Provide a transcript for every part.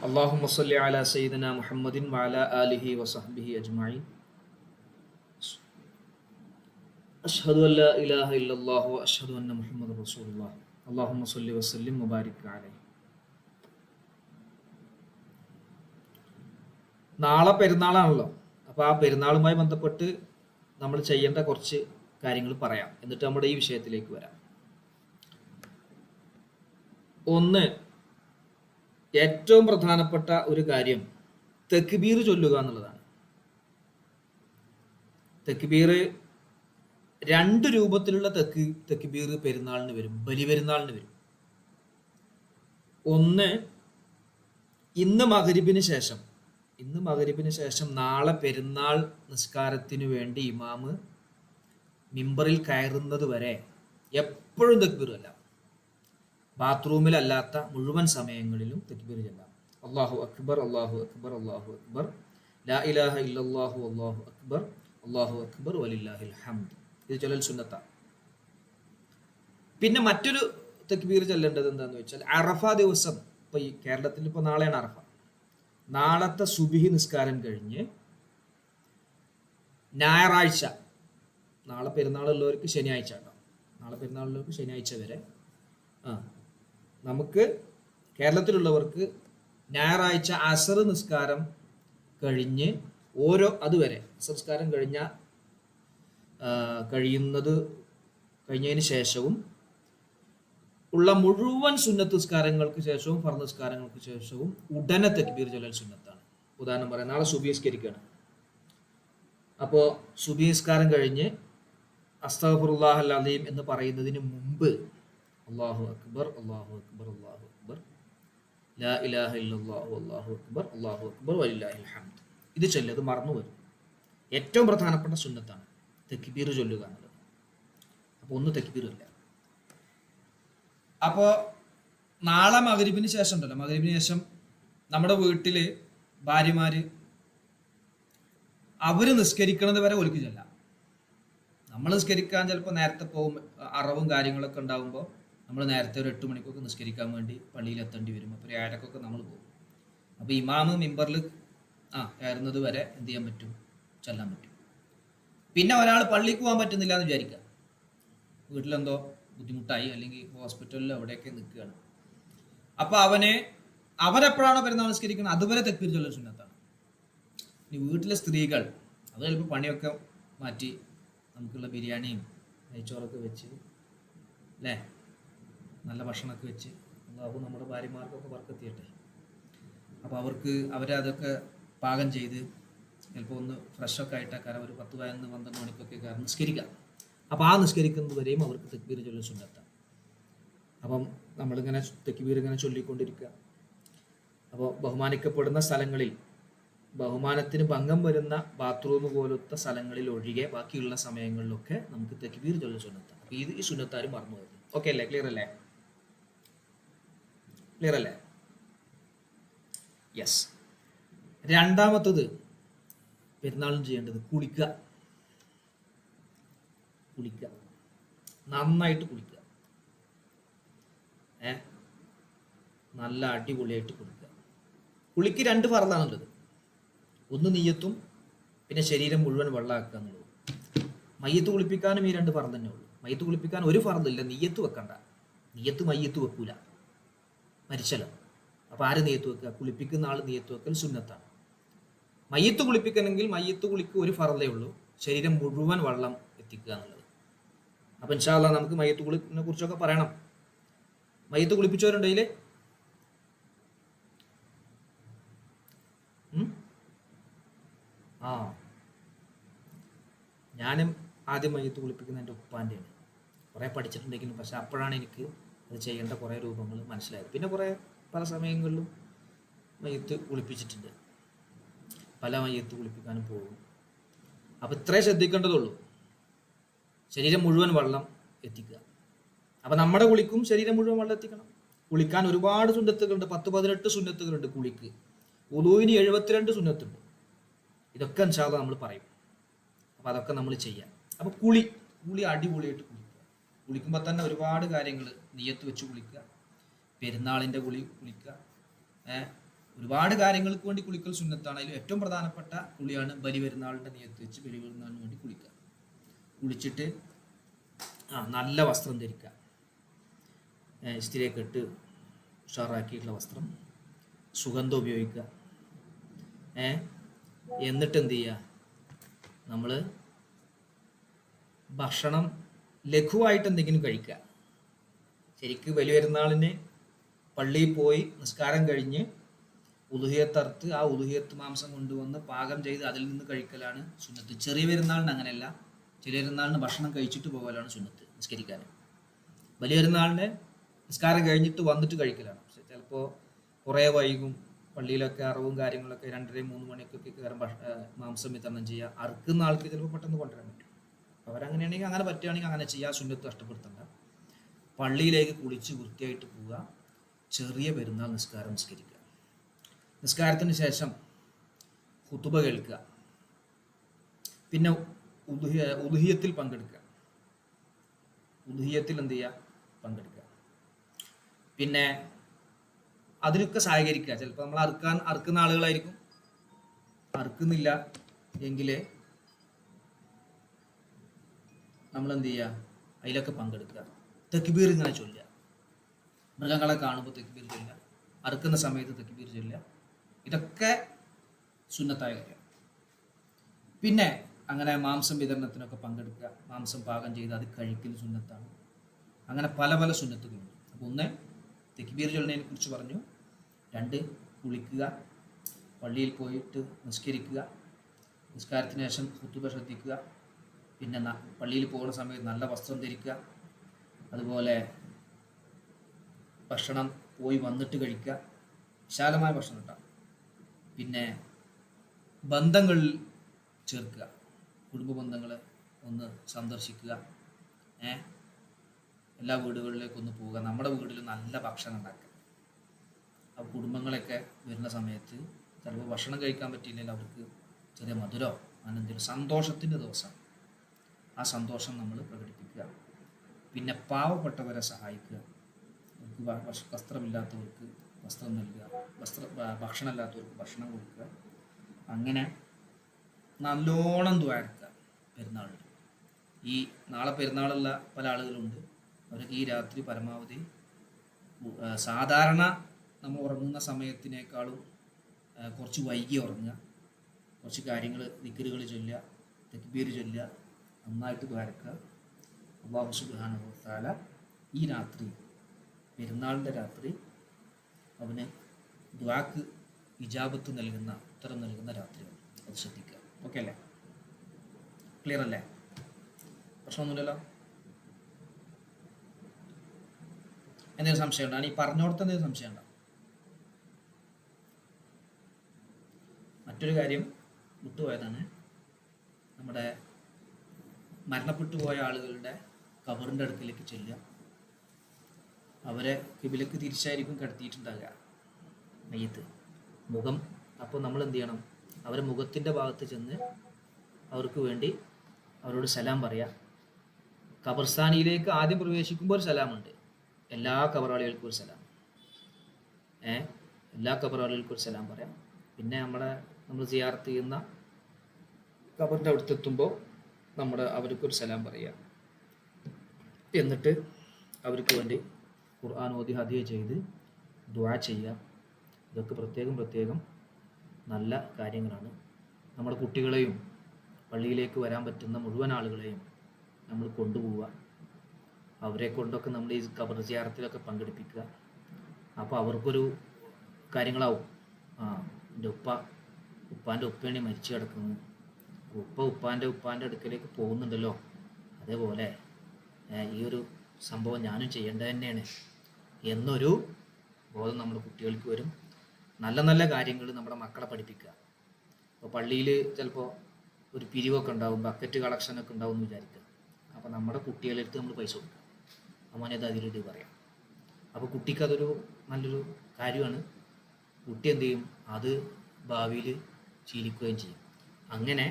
اللهم صل على سيدنا محمد وعلى آله وصحبه أجمعين. أشهد أن لا إله إلا الله وأشهد أن محمد رسول الله. اللهم صل وسلم وبارك عليه. നാളെ പെരുന്നാളാണല്ലോ. അപ്പോൾ ആ പെരുന്നാളുമായി ബന്ധപ്പെട്ട് നമ്മൾ ചെയ്യേണ്ട കുറച്ച് കാര്യങ്ങൾ പറയാം, എന്നിട്ട് നമ്മുടെ ഈ വിഷയത്തിലേക്ക് വരാം. ഒന്ന്, ഏറ്റവും പ്രധാനപ്പെട്ട ഒരു കാര്യം തക്ബീർ ചൊല്ലുക എന്നുള്ളതാണ്. തക്ബീർ രണ്ട് രൂപത്തിലുള്ള തക്ബീർ പെരുന്നാളിന് വരും, ബലിപെരുന്നാളിന് വരും. ഒന്ന്, ഇന്ന് മഗ്‌രിബിന് ശേഷം നാളെ പെരുന്നാൾ നിസ്കാരത്തിന് വേണ്ടി ഇമാമ് മിമ്പറിൽ കയറുന്നത് വരെ എപ്പോഴും തക്ബീർ അല്ല, ബാത്റൂമിലല്ലാത്ത മുഴുവൻ സമയങ്ങളിലും തക്ബീർ ചൊല്ലാം. അല്ലാഹു അക്ബർ, അല്ലാഹു അക്ബർ, അല്ലാഹു അക്ബർ, ലാ ഇലാഹ ഇല്ലല്ലാഹു, അല്ലാഹു അക്ബർ, അല്ലാഹു അക്ബർ വലില്ലാഹിൽ ഹംദ്. ഇത് ചൊല്ലൽ സുന്നത്താണ്. പിന്നെ മറ്റൊരു തക്ബീർ ചൊല്ലേണ്ടത് എന്താണെന്ന് വെച്ചാൽ, അറഫ ദിവസം, ഇപ്പൊ ഈ കേരളത്തിൽ ഇപ്പൊ നാളെയാണ് അറഫ, നാളത്തെ സുബ്ഹി നിസ്കാരം കഴിഞ്ഞ് ഞായറാഴ്ച, നാളെ പെരുന്നാളുള്ളവർക്ക് ശനിയാഴ്ച ഉണ്ടാവും, നാളെ പെരുന്നാളുള്ളവർക്ക് ശനിയാഴ്ച വരെ, നമുക്ക് കേരളത്തിലുള്ളവർക്ക് ഞായറാഴ്ച അസർ നിസ്കാരം കഴിഞ്ഞ് അതുവരെ നിസ്കാരം കഴിഞ്ഞതിന് ശേഷവും ഉള്ള മുഴുവൻ സുന്നത്ത് നിസ്കാരങ്ങൾക്ക് ശേഷവും ഫർദ് നിസ്കാരങ്ങൾക്ക് ശേഷവും ഉടനെ തക്ബീർ ചൊല്ലൽ സുന്നത്താണ്. ഉദാഹരണം പറയാം, നാളെ സുബ്ഹി നിസ്കരിക്കുകയാണ്. അപ്പോൾ സുബ്ഹി നിസ്കാരം കഴിഞ്ഞ് അസ്തഗ്ഫിറുല്ലാഹൽ അലീം എന്ന് പറയുന്നതിന് മുമ്പ് അല്ലാഹു അക്ബർ, അല്ലാഹു അക്ബർ, അല്ലാഹു അക്ബർ, ലാ ഇലാഹ ഇല്ലല്ലാഹു, അല്ലാഹു അക്ബർ, അല്ലാഹു അക്ബർ വലില്ലാഹിൽ ഹംദ്. ഇത് ചൊല്ലത് മറന്നു വരും. ഏറ്റവും പ്രധാനപ്പെട്ട സുന്നത്താണ് തക്ബീർ ചൊല്ലുക എന്നുള്ളത്. അപ്പോൾ ഒന്ന് തക്ബീർ ഇല്ല. അപ്പോൾ നാളെ മഗ്‌രിബിന് ശേഷം ഉണ്ടല്ലോ, മഗ്‌രിബിന് ശേഷം നമ്മുടെ വീട്ടിൽ ഭാര്യമാര് അവര് നിസ്കരിക്കുന്നത് വരെ ഒലിക്ക് ചെല്ലാം. നമ്മൾ നിസ്കരിക്കാൻ ചിലപ്പോൾ നേരത്തെ പോകും, അറവും കാര്യങ്ങളൊക്കെ ഉണ്ടാകുമ്പോൾ നമ്മൾ നേരത്തെ ഒരു 8 മണിക്കൊക്കെ നിസ്കരിക്കാൻ വേണ്ടി പള്ളിയിൽ എത്തേണ്ടി വരും. അപ്പോൾ 7:00 നമ്മൾ പോകും. അപ്പോൾ ഇമാമ് മിമ്പറിൽ കയറുന്നത് വരെ എന്ത് ചെയ്യാൻ പറ്റും? ചെല്ലാൻ പറ്റും. പിന്നെ ഒരാൾ പള്ളിക്ക് പോകാൻ പറ്റുന്നില്ല എന്ന് വിചാരിക്കുക, വീട്ടിലെന്തോ ബുദ്ധിമുട്ടായി, അല്ലെങ്കിൽ ഹോസ്പിറ്റലിൽ എവിടെയൊക്കെ നിൽക്കുകയാണ്. അപ്പോൾ അവരെപ്പോഴാണോ പെരുന്നാൾ നിസ്കരിക്കുന്നത് അതുവരെ തക്ബീർ ചൊല്ലൽ സുന്നത്താണ്. ഇനി വീട്ടിലെ സ്ത്രീകൾ അവർ ചിലപ്പോൾ പണിയൊക്കെ മാറ്റി നമുക്കുള്ള ബിരിയാണിയും നെയ്ച്ചോറൊക്കെ വെച്ച്, അല്ലേ, നല്ല ഭക്ഷണമൊക്കെ വെച്ച്, അല്ലാഹു നമ്മുടെ ഭാര്യമാർക്കൊക്കെ ബർക്കത്ത് ചെയ്യട്ടെ. അപ്പോൾ അവരതൊക്കെ പാകം ചെയ്ത് ചിലപ്പോൾ ഒന്ന് ഫ്രഷൊക്കെ ആയിട്ടൊക്കെ ഒരു 10, 11, 12 മണിക്കൊക്കെ നിസ്കരിക്കാം. അപ്പോൾ ആ നിസ്കരിക്കുന്നത് വരെയും അവർക്ക് തക്ബീർ ചൊല്ലൽ സുന്നത്താണ്. അപ്പം നമ്മളിങ്ങനെ തക്ബീർ ഇങ്ങനെ ചൊല്ലിക്കൊണ്ടിരിക്കുക. അപ്പോൾ ബഹുമാനിക്കപ്പെടുന്ന സ്ഥലങ്ങളിൽ, ബഹുമാനത്തിന് ഭംഗം വരുന്ന ബാത്റൂം പോലത്തെ സ്ഥലങ്ങളിൽ ഒഴികെ ബാക്കിയുള്ള സമയങ്ങളിലൊക്കെ നമുക്ക് തക്ബീർ ചൊല്ലൽ സുന്നത്താണ്. അപ്പോൾ ഈ സുന്നത്താരും മറന്നു വരുന്നു. ഓക്കെ അല്ലേ? ക്ലിയർ അല്ലേ? യെസ്. രണ്ടാമത്തത് പെരുന്നാളിന് ചെയ്യേണ്ടത് കുളിക്കുക. നന്നായിട്ട് കുളിക്കുക. നല്ല അടിപൊളിയായിട്ട് കുളിക്കുക. കുളിക്ക് 2 ഫർളാണുള്ളത്. ഒന്ന് നിയ്യത്തും പിന്നെ ശരീരം മുഴുവൻ വെള്ളമാക്കുക എന്നുള്ളത്. മയ്യത്ത് കുളിപ്പിക്കാനും ഈ 2 ഫർള് തന്നെ ഉള്ളൂ. മയ്യത്ത് കുളിപ്പിക്കാൻ ഒരു ഫർളില്ല, നിയ്യത്ത് വെക്കണ്ട. മയ്യത്ത് വെക്കൂല, മരിച്ചല്ലോ. അപ്പോൾ ആര് നിയ്യത്ത് വെക്കുക? കുളിപ്പിക്കുന്ന ആൾ നിയ്യത്ത് വെക്കൽ സുന്നത്താണ്. മയ്യത്ത് കുളിപ്പിക്കണമെങ്കിൽ മയ്യത്ത് കുളിക്ക് ഒരു ഫർളേ ഉള്ളൂ, ശരീരം മുഴുവൻ വെള്ളം എത്തിക്കുക എന്നുള്ളത്. അപ്പം ഇൻഷാ അല്ലാഹ് നമുക്ക് മയ്യത്ത് കുളിപ്പിനെ കുറിച്ചൊക്കെ പറയണം. മയ്യത്ത് കുളിപ്പിച്ചവരുണ്ടെങ്കിൽ ഞാനും ആദ്യം മയ്യത്ത് കുളിപ്പിക്കുന്ന എൻ്റെ ഉപ്പാൻ്റെയാണ്. കുറേ പഠിച്ചിട്ടുണ്ടെങ്കിലും പക്ഷെ അപ്പോഴാണ് എനിക്ക് അത് ചെയ്യേണ്ട കുറേ രൂപങ്ങൾ മനസ്സിലായത്. പിന്നെ പല സമയങ്ങളിലും മയ്യത്ത് കുളിപ്പിച്ചിട്ടുണ്ട്, പല മയ്യത്ത് കുളിപ്പിക്കാനും പോകും. അപ്പോൾ ഇത്രേ ശ്രദ്ധിക്കേണ്ടതുള്ളൂ, ശരീരം മുഴുവൻ വെള്ളം എത്തിക്കുക. അപ്പം നമ്മുടെ കുളിക്കും ശരീരം മുഴുവൻ വെള്ളം എത്തിക്കണം. കുളിക്കാൻ ഒരുപാട് സുന്നത്തുകളുണ്ട്, 10-18 സുന്നത്തുകളുണ്ട് കുളിക്ക്. വുളൂഇന് 72 സുന്നത്തുണ്ട്. ഇതൊക്കെ ഇൻഷാ അല്ലാഹ് നമ്മൾ പറയും. അപ്പം അതൊക്കെ നമ്മൾ ചെയ്യാം. അപ്പോൾ കുളി അടിപൊളിയായിട്ട് കുളിക്കുക. കുളിക്കുമ്പോൾ തന്നെ ഒരുപാട് കാര്യങ്ങൾ നിയ്യത്ത് വെച്ച് കുളിക്കുക. പെരുന്നാളിൻ്റെ കുളിക്കുക, ഒരുപാട് കാര്യങ്ങൾക്ക് വേണ്ടി കുളിക്കൽ സുന്നത്താണ്. അതിൽ ഏറ്റവും പ്രധാനപ്പെട്ട കുളിയാണ് ബലി പെരുന്നാളിൻ്റെ നിയത്ത് വെച്ച് ബലി പെരുന്നാളിന് വേണ്ടി കുളിക്കുക. കുളിച്ചിട്ട് നല്ല വസ്ത്രം ധരിക്കുക, ഇസ്തിരിയൊക്കെ ഇട്ട് ഉഷാറാക്കിയിട്ടുള്ള വസ്ത്രം, സുഗന്ധം ഉപയോഗിക്കുക. എന്നിട്ട് എന്ത് ചെയ്യുക, നമ്മൾ ഭക്ഷണം ലഘുവായിട്ട് എന്തെങ്കിലും കഴിക്കുക. ശരിക്ക് ബലി പെരുന്നാളിന് പള്ളിയിൽ പോയി നിസ്കാരം കഴിഞ്ഞ് ഉളുഹിയത്തറുത്ത് ആ ഉളുഹിയത്ത് മാംസം കൊണ്ടുവന്ന് പാകം ചെയ്ത് അതിൽ നിന്ന് കഴിക്കലാണ് സുന്നത്ത്. ചെറിയ പെരുന്നാളിന് അങ്ങനെയല്ല. ചെറിയ പെരുന്നാളിന് ഭക്ഷണം കഴിച്ചിട്ട് പോകലാണ് സുന്നത്ത് നിസ്കരിക്കാൻ. വലിയ പെരുന്നാളിന് നിസ്കാരം കഴിഞ്ഞിട്ട് വന്നിട്ട് കഴിക്കലാണ്. പക്ഷെ ചിലപ്പോൾ കുറേ വൈകും, പള്ളിയിലൊക്കെ അറവും കാര്യങ്ങളൊക്കെ 2:30-3 മണിക്കൊക്കെ കയറും മാംസം വിതരണം ചെയ്യുക. അറുക്കുന്ന ആൾക്ക് ചിലപ്പോൾ പെട്ടെന്ന് കൊണ്ടുവരാൻ പറ്റും. അവരങ്ങനെയാണെങ്കിൽ അങ്ങനെ പറ്റുകയാണെങ്കിൽ അങ്ങനെ ചെയ്യുക, സുന്നത്ത് കഷ്ടപ്പെടുത്തണ്ട. പള്ളിയിലേക്ക് കുളിച്ച് വൃത്തിയായിട്ട് പോവുക, ചെറിയ പെരുന്നാൾ നിസ്കാരം നിസ്കരിക്കുക. നിസ്കാരത്തിന് ശേഷം ഖുതുബ കേൾക്കുക, പിന്നെ ഉളുഹിയത്തിൽ പങ്കെടുക്കുക. ഉളുഹിയത്തിൽ എന്ത് ചെയ്യുക, പങ്കെടുക്കുക. പിന്നെ അതിനൊക്കെ സഹകരിക്കുക. ചിലപ്പോൾ നമ്മൾ അറുക്കുന്ന ആളുകളായിരിക്കും, അറുക്കുന്നില്ല എങ്കിൽ നമ്മൾ എന്ത് ചെയ്യുക, അതിലൊക്കെ പങ്കെടുക്കുക. തക്ബീർ ഇങ്ങനെ ചൊല്ലുക, മൃഗങ്ങളെ കാണുമ്പോൾ തക്ബീർ ചൊല്ലുക, അറുക്കുന്ന സമയത്ത് തക്ബീർ ചൊല്ലുക. ഇതൊക്കെ സുന്നത്തായ കാര്യം. പിന്നെ അങ്ങനെ മാംസം വിതരണത്തിനൊക്കെ പങ്കെടുക്കുക, മാംസം പാകം ചെയ്ത് അത് കഴിക്കൽ സുന്നത്താണ്. അങ്ങനെ പല പല സുന്നത്തുകളുണ്ട്. അപ്പോൾ 1 തക്ബീർ ചൊല്ലുന്നതിനെ കുറിച്ച് പറഞ്ഞു. 2 കുളിക്കുക, പള്ളിയിൽ പോയിട്ട് നിസ്കരിക്കുക, നിസ്കാരത്തിന് ശേഷം ഖുതുബ ശ്രദ്ധിക്കുക, പിന്നെ പള്ളിയിൽ പോകുന്ന സമയത്ത് നല്ല വസ്ത്രം ധരിക്കുക, അതുപോലെ ഭക്ഷണം പോയി വന്നിട്ട് കഴിക്കുക, വിശാലമായ ഭക്ഷണം ഉണ്ടാകും. പിന്നെ ബന്ധങ്ങളിൽ ചേർക്കുക, കുടുംബ ബന്ധങ്ങളെ ഒന്ന് സന്ദർശിക്കുക, എല്ലാ വീടുകളിലേക്കൊന്ന് പോവുക, നമ്മുടെ വീട്ടിൽ നല്ല ഭക്ഷണം ഉണ്ടാക്കുക. ആ കുടുംബങ്ങളൊക്കെ വരുന്ന സമയത്ത് ചിലപ്പോൾ ഭക്ഷണം കഴിക്കാൻ പറ്റിയില്ലെങ്കിൽ അവർക്ക് ചെറിയ മധുരമോ അങ്ങനെ എന്തെങ്കിലും, സന്തോഷത്തിൻ്റെ ദിവസം ആ സന്തോഷം നമ്മൾ പ്രകടിപ്പിക്കുക. പിന്നെ പാവപ്പെട്ടവരെ സഹായിക്കുക, അവർക്ക് വസ്ത്രമില്ലാത്തവർക്ക് വസ്ത്രം നൽകുക, ഭക്ഷണമില്ലാത്തവർക്ക് ഭക്ഷണം കൊടുക്കുക. അങ്ങനെ നല്ലോണം ദ്വാരക്കുക പെരുന്നാളിൽ. ഈ നാളെ പെരുന്നാളുള്ള പല ആളുകളുണ്ട്, അവർക്ക് ഈ രാത്രി പരമാവധി സാധാരണ നമ്മൾ ഉറങ്ങുന്ന സമയത്തിനേക്കാളും കുറച്ച് വൈകി ഉറങ്ങുക, കുറച്ച് കാര്യങ്ങൾ ദിക്റുകൾ ചൊല്ലുക, തക്ബീർ ചൊല്ലുക, നന്നായിട്ട് ദ്വാരക്കുക. അല്ലാഹു സുബ്ഹാനഹു വ തആല ഈ രാത്രി, പെരുന്നാളിൻ്റെ രാത്രി, അവന് ദുആക്ക് ഇജാബത്ത് നൽകുന്ന, ഉത്തരം നൽകുന്ന രാത്രിയാണ്. അത് ശ്രദ്ധിക്കുക. ഓക്കെ അല്ലേ? ക്ലിയർ അല്ലേ? പ്രശ്നമൊന്നുമില്ലല്ലോ? എന്തെങ്കിലും സംശയം ഉണ്ടോ? ഈ പറഞ്ഞോടത്ത് എന്തെങ്കിലും സംശയം ഉണ്ടോ? മറ്റൊരു കാര്യം വിട്ടുപോയതാണ്. നമ്മുടെ മരണപ്പെട്ടു പോയ ആളുകളുടെ ഖബറിൻ്റെ അടുക്കിലേക്ക് ചെല്ലുക. അവരെ കിബിലക്ക് തിരിച്ചായിരിക്കും കിടത്തിയിട്ടുണ്ടാകുക മയ്യത്ത്, മുഖം. അപ്പോൾ നമ്മൾ എന്ത് ചെയ്യണം, അവരെ മുഖത്തിൻ്റെ ഭാഗത്ത് ചെന്ന് അവർക്ക് വേണ്ടി അവരോട് സലാം പറയാം. ഖബർസ്ഥാനിയിലേക്ക് ആദ്യം പ്രവേശിക്കുമ്പോൾ ഒരു സലാമുണ്ട്, എല്ലാ ഖബറാളികൾക്കും ഒരു സലാം, എല്ലാ ഖബറാളികൾക്കും ഒരു സലാം പറയാം. പിന്നെ നമ്മൾ സിയാറത്ത് ചെയ്യുന്ന ഖബറിൻ്റെ അടുത്തെത്തുമ്പോൾ അവർക്കൊരു സലാം പറയാം. എന്നിട്ട് അവർക്ക് വേണ്ടി ഖുർആൻ ഓതി ഹദിയ ചെയ്ത് ദുആ ചെയ്യുക. ഇതൊക്കെ പ്രത്യേകം നല്ല കാര്യങ്ങളാണ്. നമ്മുടെ കുട്ടികളെയും പള്ളിയിലേക്ക് വരാൻ പറ്റുന്ന മുഴുവൻ ആളുകളെയും നമ്മൾ കൊണ്ടുപോവുക. അവരെ കൊണ്ടൊക്കെ നമ്മൾ ഈ ഖബർ സിയാറത്തിലൊക്കെ പങ്കെടുപ്പിക്കുക. അപ്പോൾ അവർക്കൊരു കാര്യങ്ങളാവും, എൻ്റെ ഉപ്പാൻ്റെ ഉപ്പയാണ് മരിച്ചു കിടക്കുന്നത്, ഉപ്പാൻ്റെ അടുക്കലേക്ക് പോകുന്നുണ്ടല്ലോ, അതേപോലെ ഈ ഒരു സംഭവം ഞാനും ചെയ്യേണ്ടത് തന്നെയാണ് എന്നൊരു ബോധം നമ്മുടെ കുട്ടികൾക്ക് വരും. നല്ല നല്ല കാര്യങ്ങൾ നമ്മുടെ മക്കളെ പഠിപ്പിക്കുക. അപ്പോൾ പള്ളിയിൽ ചിലപ്പോൾ ഒരു പിരിവൊക്കെ ഉണ്ടാവും, ബക്കറ്റ് കളക്ഷനൊക്കെ ഉണ്ടാവും എന്ന് വിചാരിക്കുക. അപ്പോൾ നമ്മുടെ കുട്ടികളെടുത്ത് നമ്മൾ പൈസ കൊടുക്കുക, അമ്മനത് അതിലിട്ട് പറയാം. അപ്പോൾ കുട്ടിക്ക് അതൊരു നല്ലൊരു കാര്യമാണ്. കുട്ടി എന്ത് ചെയ്യും, അത് ഭാവിയിൽ ശീലിക്കുകയും ചെയ്യും. അങ്ങനെ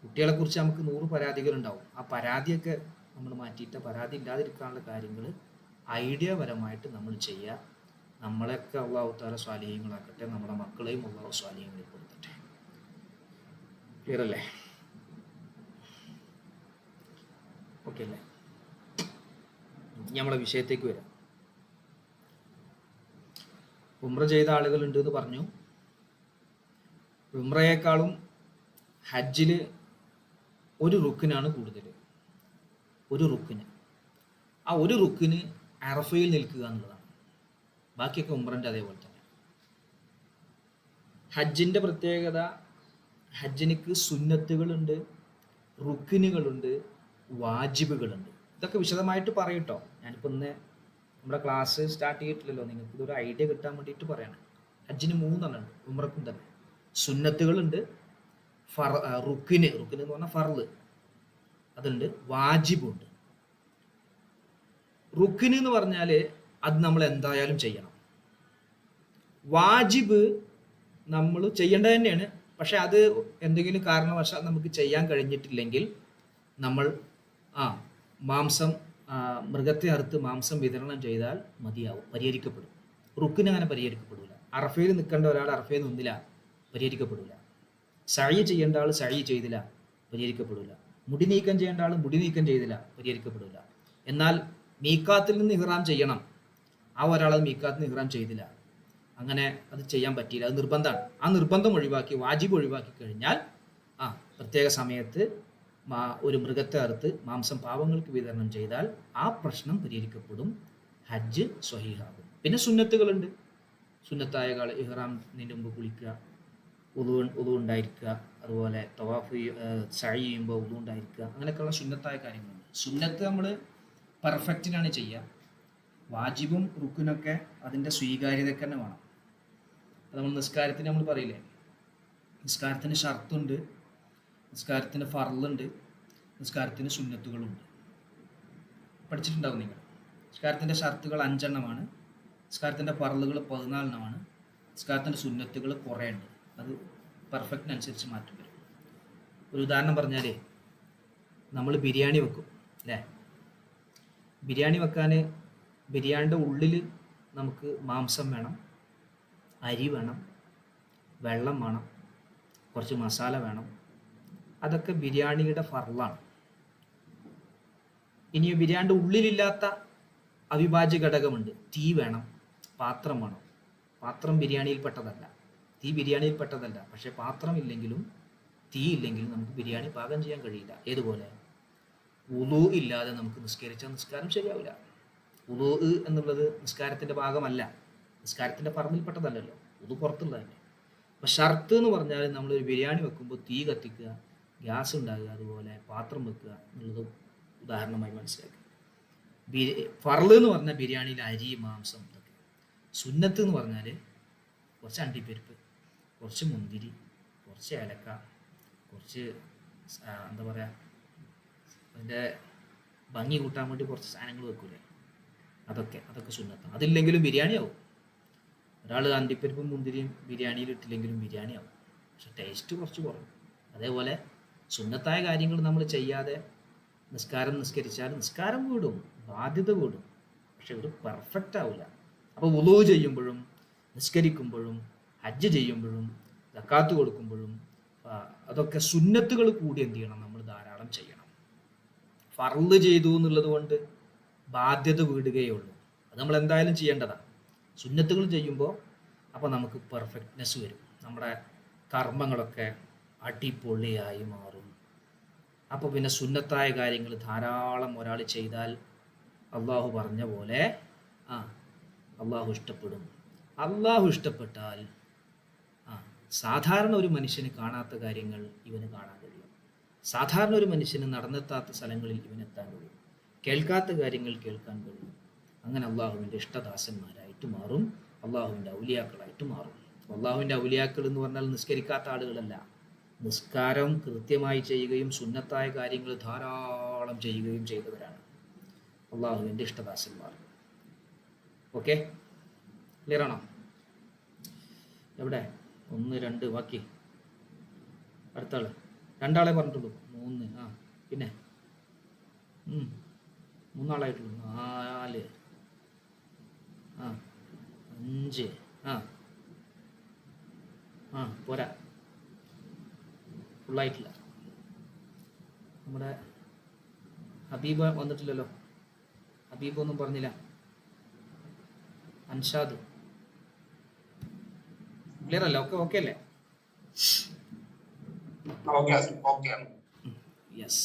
കുട്ടികളെക്കുറിച്ച് നമുക്ക് 100 പരാതികളുണ്ടാവും. ആ പരാതിയൊക്കെ നമ്മൾ മാറ്റിയിട്ട് പരാതി ഇല്ലാതിരിക്കാനുള്ള കാര്യങ്ങൾ ഐഡിയപരമായിട്ട് നമ്മൾ ചെയ്യുക. നമ്മളെയൊക്കെ അള്ളാഹു താല സ്വാലിഹ്യങ്ങളാക്കട്ടെ, നമ്മുടെ മക്കളെയും അള്ളാഹു സ്വാലിഹ്യങ്ങളിൽ കൊടുക്കട്ടെ. ക്ലിയർ അല്ലേ? ഓക്കെ അല്ലേ? നമ്മളെ വിഷയത്തേക്ക് വരാം. ഉംറ ചെയ്ത ആളുകളുണ്ട് എന്ന് പറഞ്ഞു. ഉംറയേക്കാളും ഹജ്ജിൽ ഒരു റുക്കിനാണ് കൂടുതൽ. ഒരു റുക്കിന്, ആ ഒരു റുക്കിന് അറഫയിൽ നിൽക്കുക എന്നുള്ളതാണ്. ബാക്കിയൊക്കെ ഉംറൻ്റെ അതേപോലെ തന്നെ. ഹജ്ജിൻ്റെ പ്രത്യേകത, ഹജ്ജിനിക്ക് സുന്നത്തുകളുണ്ട്, റുക്കിനുകളുണ്ട്, വാജിബുകളുണ്ട്. ഇതൊക്കെ വിശദമായിട്ട് പറയട്ടോ. ഞാനിപ്പോൾ ഇന്ന് നമ്മുടെ ക്ലാസ് സ്റ്റാർട്ട് ചെയ്തിട്ടില്ലല്ലോ, നിങ്ങൾക്ക് ഇതൊരു ഐഡിയ കിട്ടാൻ വേണ്ടിയിട്ട് പറയാണ്. ഹജ്ജിന് 3 ഉണ്ട്, ഉംറക്കും തന്നെ. സുന്നത്തുകളുണ്ട്, റുക്കിന് എന്ന് പറഞ്ഞാൽ ഫർള് അതുണ്ട്, വാജിബുണ്ട്. റുക്കിന് എന്ന് പറഞ്ഞാൽ അത് നമ്മൾ എന്തായാലും ചെയ്യണം. വാജിബ് നമ്മൾ ചെയ്യേണ്ടത് തന്നെയാണ്, പക്ഷെ അത് എന്തെങ്കിലും കാരണവശാൽ നമുക്ക് ചെയ്യാൻ കഴിഞ്ഞിട്ടില്ലെങ്കിൽ നമ്മൾ മൃഗത്തെ അറുത്ത് മാംസം വിതരണം ചെയ്താൽ മതിയാവും, പരിഹരിക്കപ്പെടും. റുക്കിന് അങ്ങനെ പരിഹരിക്കപ്പെടില്ല. അറഫയിൽ നിൽക്കേണ്ട ഒരാൾ അറഫയിൽ നിന്നില്ല, പരിഹരിക്കപ്പെടില്ല. സഅയ് ചെയ്യേണ്ട ആൾ സഅയ് ചെയ്തില്ല, പരിഹരിക്കപ്പെടില്ല. മുടി നീക്കം ചെയ്യേണ്ട ആൾ മുടി നീക്കം ചെയ്തില്ല, പരിഹരിക്കപ്പെടില്ല. എന്നാൽ മീക്കാത്തിൽ നിന്ന് ഇഹ്റാം ചെയ്യണം, ആ ഒരാളത് മീക്കാത്തിൽ നിന്ന് ഇഹ്റാം ചെയ്തില്ല, അങ്ങനെ അത് ചെയ്യാൻ പറ്റിയില്ല, അത് നിർബന്ധമാണ്. ആ നിർബന്ധം ഒഴിവാക്കി, വാജിബ് ഒഴിവാക്കി കഴിഞ്ഞാൽ പ്രത്യേക സമയത്ത് ഒരു മൃഗത്തെ അറുത്ത് മാംസം പാവങ്ങൾക്ക് വിതരണം ചെയ്താൽ ആ പ്രശ്നം പരിഹരിക്കപ്പെടും, ഹജ്ജ് സ്വഹീഹാകും. പിന്നെ സുന്നത്തുകളുണ്ട്. സുന്നത്തായ ഇഹ്റാമിന് മുമ്പ് കുളിക്കുക, ഉളു ഉണ്ടായിരിക്കുക, അതുപോലെ തവാഫ് സഅയ് ചെയ്യുമ്പോൾ ഉളു ഉണ്ടായിരിക്കുക, അങ്ങനെയൊക്കെയുള്ള സുന്നത്തായ കാര്യങ്ങളുണ്ട്. സുന്നത്ത് നമ്മൾ പെർഫെക്റ്റിനാണ് ചെയ്യുക. വാജിബും റുക്കിനൊക്കെ അതിൻ്റെ സ്വീകാര്യതയ്ക്ക് തന്നെ വേണം. അത് നമ്മൾ നിസ്കാരത്തിന് നമ്മൾ പറയില്ലേ, നിസ്കാരത്തിന് ഷർത്തുണ്ട്, നിസ്കാരത്തിന് ഫർളുണ്ട്, നിസ്കാരത്തിന് സുന്നത്തുകളുണ്ട്. പഠിച്ചിട്ടുണ്ടാവും നിങ്ങൾ. നിസ്കാരത്തിൻ്റെ ഷർത്തുകൾ 5 എണ്ണമാണ്, നിസ്കാരത്തിൻ്റെ ഫർളുകൾ 14 എണ്ണമാണ്, നിസ്കാരത്തിൻ്റെ സുന്നത്തുകൾ കുറേ ഉണ്ട്. അത് പെർഫെക്റ്റിനനുസരിച്ച് മാറ്റം വരും. ഒരു ഉദാഹരണം പറഞ്ഞാൽ, നമ്മൾ ബിരിയാണി വെക്കും അല്ലേ? ബിരിയാണി വെക്കാൻ ബിരിയാണിയുടെ ഉള്ളിൽ നമുക്ക് മാംസം വേണം, അരി വേണം, വെള്ളം വേണം, കുറച്ച് മസാല വേണം. അതൊക്കെ ബിരിയാണിയുടെ ഫർളാണ്. ഇനി ബിരിയാണിയുടെ ഉള്ളിലില്ലാത്ത അവിഭാജ്യ ഘടകമുണ്ട്. തീ വേണം, പാത്രം വേണം. പാത്രം ബിരിയാണിയിൽപ്പെട്ടതല്ല, തീ ബിരിയാണിയിൽപ്പെട്ടതല്ല. പക്ഷേ പാത്രം ഇല്ലെങ്കിലും തീ ഇല്ലെങ്കിലും നമുക്ക് ബിരിയാണി പാകം ചെയ്യാൻ കഴിയില്ല. ഏതുപോലെ വുളൂ ഇല്ലാതെ നമുക്ക് നിസ്കരിച്ചാൽ നിസ്കാരം ശരിയാവില്ല. വുളൂ എന്നുള്ളത് നിസ്കാരത്തിൻ്റെ ഭാഗമല്ല, നിസ്കാരത്തിൻ്റെ ഫർളിൽപ്പെട്ടതല്ലല്ലോ, വുളൂ പുറത്തുള്ളതല്ലേ. അപ്പം ഷർത്ത് എന്ന് പറഞ്ഞാൽ നമ്മളൊരു ബിരിയാണി വെക്കുമ്പോൾ തീ കത്തിക്കുക, ഗ്യാസ് ഉണ്ടാകുക, അതുപോലെ പാത്രം വെക്കുക എന്നുള്ളത് ഉദാഹരണമായി മനസ്സിലാക്കുക. ഫർള് എന്ന് പറഞ്ഞാൽ ബിരിയാണിയിൽ അരി, മാംസം, ഇതൊക്കെ. സുന്നത്ത് എന്ന് പറഞ്ഞാൽ കുറച്ച് അണ്ടിപ്പരിപ്പ്, കുറച്ച് മുന്തിരി, കുറച്ച് ഏലക്ക, കുറച്ച് എന്താ പറയുക, അതിൻ്റെ ഭംഗി കൂട്ടാൻ വേണ്ടി കുറച്ച് സാധനങ്ങൾ വെക്കൂലേ, അതൊക്കെ സുന്നത്താണ്. അതില്ലെങ്കിലും ബിരിയാണി ആവും. ഒരാൾ അണ്ടിപ്പരിപ്പും മുന്തിരിയും ബിരിയാണിയിൽ ഇട്ടില്ലെങ്കിലും ബിരിയാണി ആവും, പക്ഷെ ടേസ്റ്റ് കുറച്ച് കുറയും. അതേപോലെ സുന്നത്തായ കാര്യങ്ങൾ നമ്മൾ ചെയ്യാതെ നിസ്കരിച്ചാൽ നിസ്കാരം കൂടും, ബാധ്യത കൂടും, പക്ഷെ ഒരു പെർഫെക്റ്റ് ആവില്ല. അപ്പോൾ വുളൂ ചെയ്യുമ്പോഴും നിസ്കരിക്കുമ്പോഴും ഹജ്ജ് ചെയ്യുമ്പോഴും സക്കാത്ത് കൊടുക്കുമ്പോഴും അതൊക്കെ സുന്നത്തുകൾ കൂടി എന്ത് ചെയ്യണം, നമ്മൾ ധാരാളം ചെയ്യണം. ഫർള് ചെയ്തു എന്നുള്ളത് കൊണ്ട് ബാധ്യത വീടുകയേ ഉള്ളൂ, അത് നമ്മൾ എന്തായാലും ചെയ്യേണ്ടതാണ്. സുന്നത്തുകൾ ചെയ്യുമ്പോൾ അപ്പോൾ നമുക്ക് പെർഫെക്റ്റ്നെസ് വരും, നമ്മുടെ കർമ്മങ്ങളൊക്കെ അടിപൊളിയായി മാറും. അപ്പോൾ പിന്നെ സുന്നത്തായ കാര്യങ്ങൾ ധാരാളം ഒരാൾ ചെയ്താൽ അള്ളാഹു പറഞ്ഞ പോലെ അള്ളാഹു ഇഷ്ടപ്പെടും. അള്ളാഹു ഇഷ്ടപ്പെട്ടാൽ സാധാരണ ഒരു മനുഷ്യന് കാണാത്ത കാര്യങ്ങൾ ഇവന് കാണാൻ കഴിയും, സാധാരണ ഒരു മനുഷ്യന് നടന്നെത്താത്ത സ്ഥലങ്ങളിൽ ഇവനെത്താൻ കഴിയും, കേൾക്കാത്ത കാര്യങ്ങൾ കേൾക്കാൻ കഴിയും. അങ്ങനെ അള്ളാഹുവിൻ്റെ ഇഷ്ടദാസന്മാരായിട്ട് മാറും, അള്ളാഹുവിൻ്റെ ഔലിയാക്കളായിട്ട് മാറും. അള്ളാഹുവിൻ്റെ ഔലിയാക്കൾ എന്ന് പറഞ്ഞാൽ നിസ്കരിക്കാത്ത ആളുകളല്ല, നിസ്കാരം കൃത്യമായി ചെയ്യുകയും സുന്നത്തായ കാര്യങ്ങൾ ധാരാളം ചെയ്യുകയും ചെയ്തവരാണ് അള്ളാഹുവിൻ്റെ ഇഷ്ടദാസന്മാർ. ഓക്കെ, ക്ലിയർ ആണോ? എവിടെ 1 2 ബാക്കി അടുത്ത ആള് 2 ആളെ പറഞ്ഞിട്ടുള്ളൂ. 3 പിന്നെ 3 ആളായിട്ടുള്ളൂ. 4 5. ആ ആ പോരാ, ഫുള്ളായിട്ടില്ല. നമ്മുടെ ഹബീബ് വന്നിട്ടില്ലല്ലോ. ഹബീബ് ഒന്നും പറഞ്ഞില്ല. അൻഷാദ് ക്ലിയർ അല്ലേ? ഓക്കെ ഓക്കെ അല്ലേ? Yes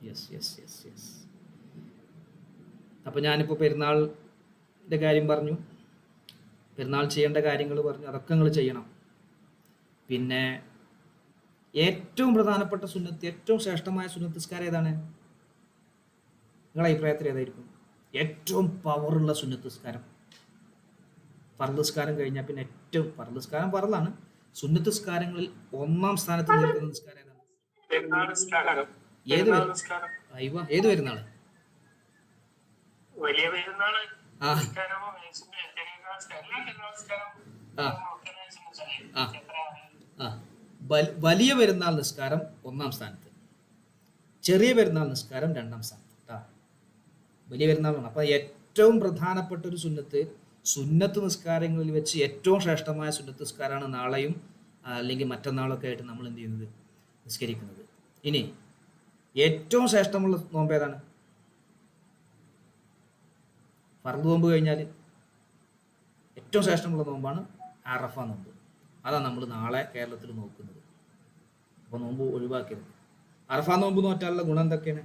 yes yes yes yes. അപ്പോൾ ഞാനിപ്പോൾ പെരുന്നാളിൻ്റെ കാര്യം പറഞ്ഞു, പെരുന്നാൾ ചെയ്യേണ്ട കാര്യങ്ങൾ പറഞ്ഞു. അതൊക്കെ നിങ്ങൾ ചെയ്യണം. പിന്നെ ഏറ്റവും പ്രധാനപ്പെട്ട സുന്നത്ത്, ഏറ്റവും ശ്രേഷ്ഠമായ സുന്നത്ത് നിസ്കാരം ഏതാണ്? നിങ്ങളുടെ അഭിപ്രായത്തിൽ ഏതായിരിക്കും ഏറ്റവും പവറുള്ള സുന്നത്ത് നിസ്കാരം? ഫർദ് നിസ്കാരം കഴിഞ്ഞാൽ പിന്നെ ഏറ്റവും ഫർദ് നിസ്കാരം ഫർദാണ്. സുന്നത്ത് നിസ്കാരങ്ങളിൽ ഒന്നാം സ്ഥാനത്ത് നിൽക്കുന്ന നിസ്കാരം ഏതാണ്? ഏത് പെരുന്നാൾ? ആ ആ ആ വലിയ പെരുന്നാൾ നിസ്കാരം ഒന്നാം സ്ഥാനത്ത്, ചെറിയ പെരുന്നാൾ നിസ്കാരം രണ്ടാം സ്ഥാനത്ത്. വലിയ പെരുന്നാളാണ്. അപ്പോൾ ഏറ്റവും പ്രധാനപ്പെട്ട ഒരു സുന്നത്ത് നിസ്കാരങ്ങളിൽ വെച്ച് ഏറ്റവും ശ്രേഷ്ഠമായ സുന്നത്ത് നിസ്കാരമാണ് നാളെയും അല്ലെങ്കിൽ മറ്റന്നാളൊക്കെ ആയിട്ട് നമ്മൾ എന്ത് ചെയ്യുന്നത്, നിസ്കരിക്കുന്നത്. ഇനി ഏറ്റവും ശ്രേഷ്ഠമുള്ള നോമ്പ് ഏതാണ്? ഫർദ് നോമ്പ് കഴിഞ്ഞാൽ ഏറ്റവും ശ്രേഷ്ഠമുള്ള നോമ്പാണ് അറഫ നോമ്പ്. അതാണ് നമ്മൾ നാളെ കേരളത്തിൽ നോക്കുന്നത്. അപ്പോൾ നോമ്പ് ഒഴിവാക്കരുത്. അറഫ നോമ്പ് നോറ്റാലുള്ള ഗുണം എന്തൊക്കെയാണ്?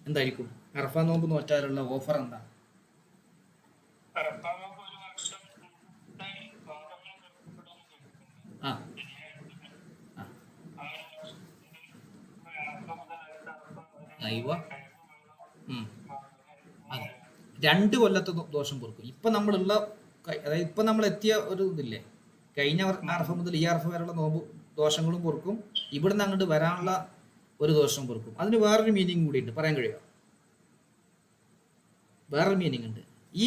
എന്തായിരിക്കും അറഫ നോമ്പ് നോറ്റാലുള്ള ഓഫർ എന്താ? ആ അയ്യോ, അതെ, 2 കൊല്ലത്തെ ദോഷം പൊറുക്കും. ഇപ്പം നമ്മളുള്ള, അതായത് ഇപ്പം നമ്മൾ എത്തിയ ഒരു ഇതില്ലേ, കഴിഞ്ഞ അറഫ മുതൽ ഈ അറഫ വരെയുള്ള നോമ്പ് ദോഷങ്ങളും പൊറുക്കും. ഇവിടുന്ന് അങ്ങോട്ട് വരാനുള്ള ഒരു ദോഷം പൊറുക്കും. അതിന് വേറൊരു മീനിങ് കൂടി ഉണ്ട്, പറയാൻ കഴിയുക? വേറൊരു മീനിങ് ഉണ്ട് ഈ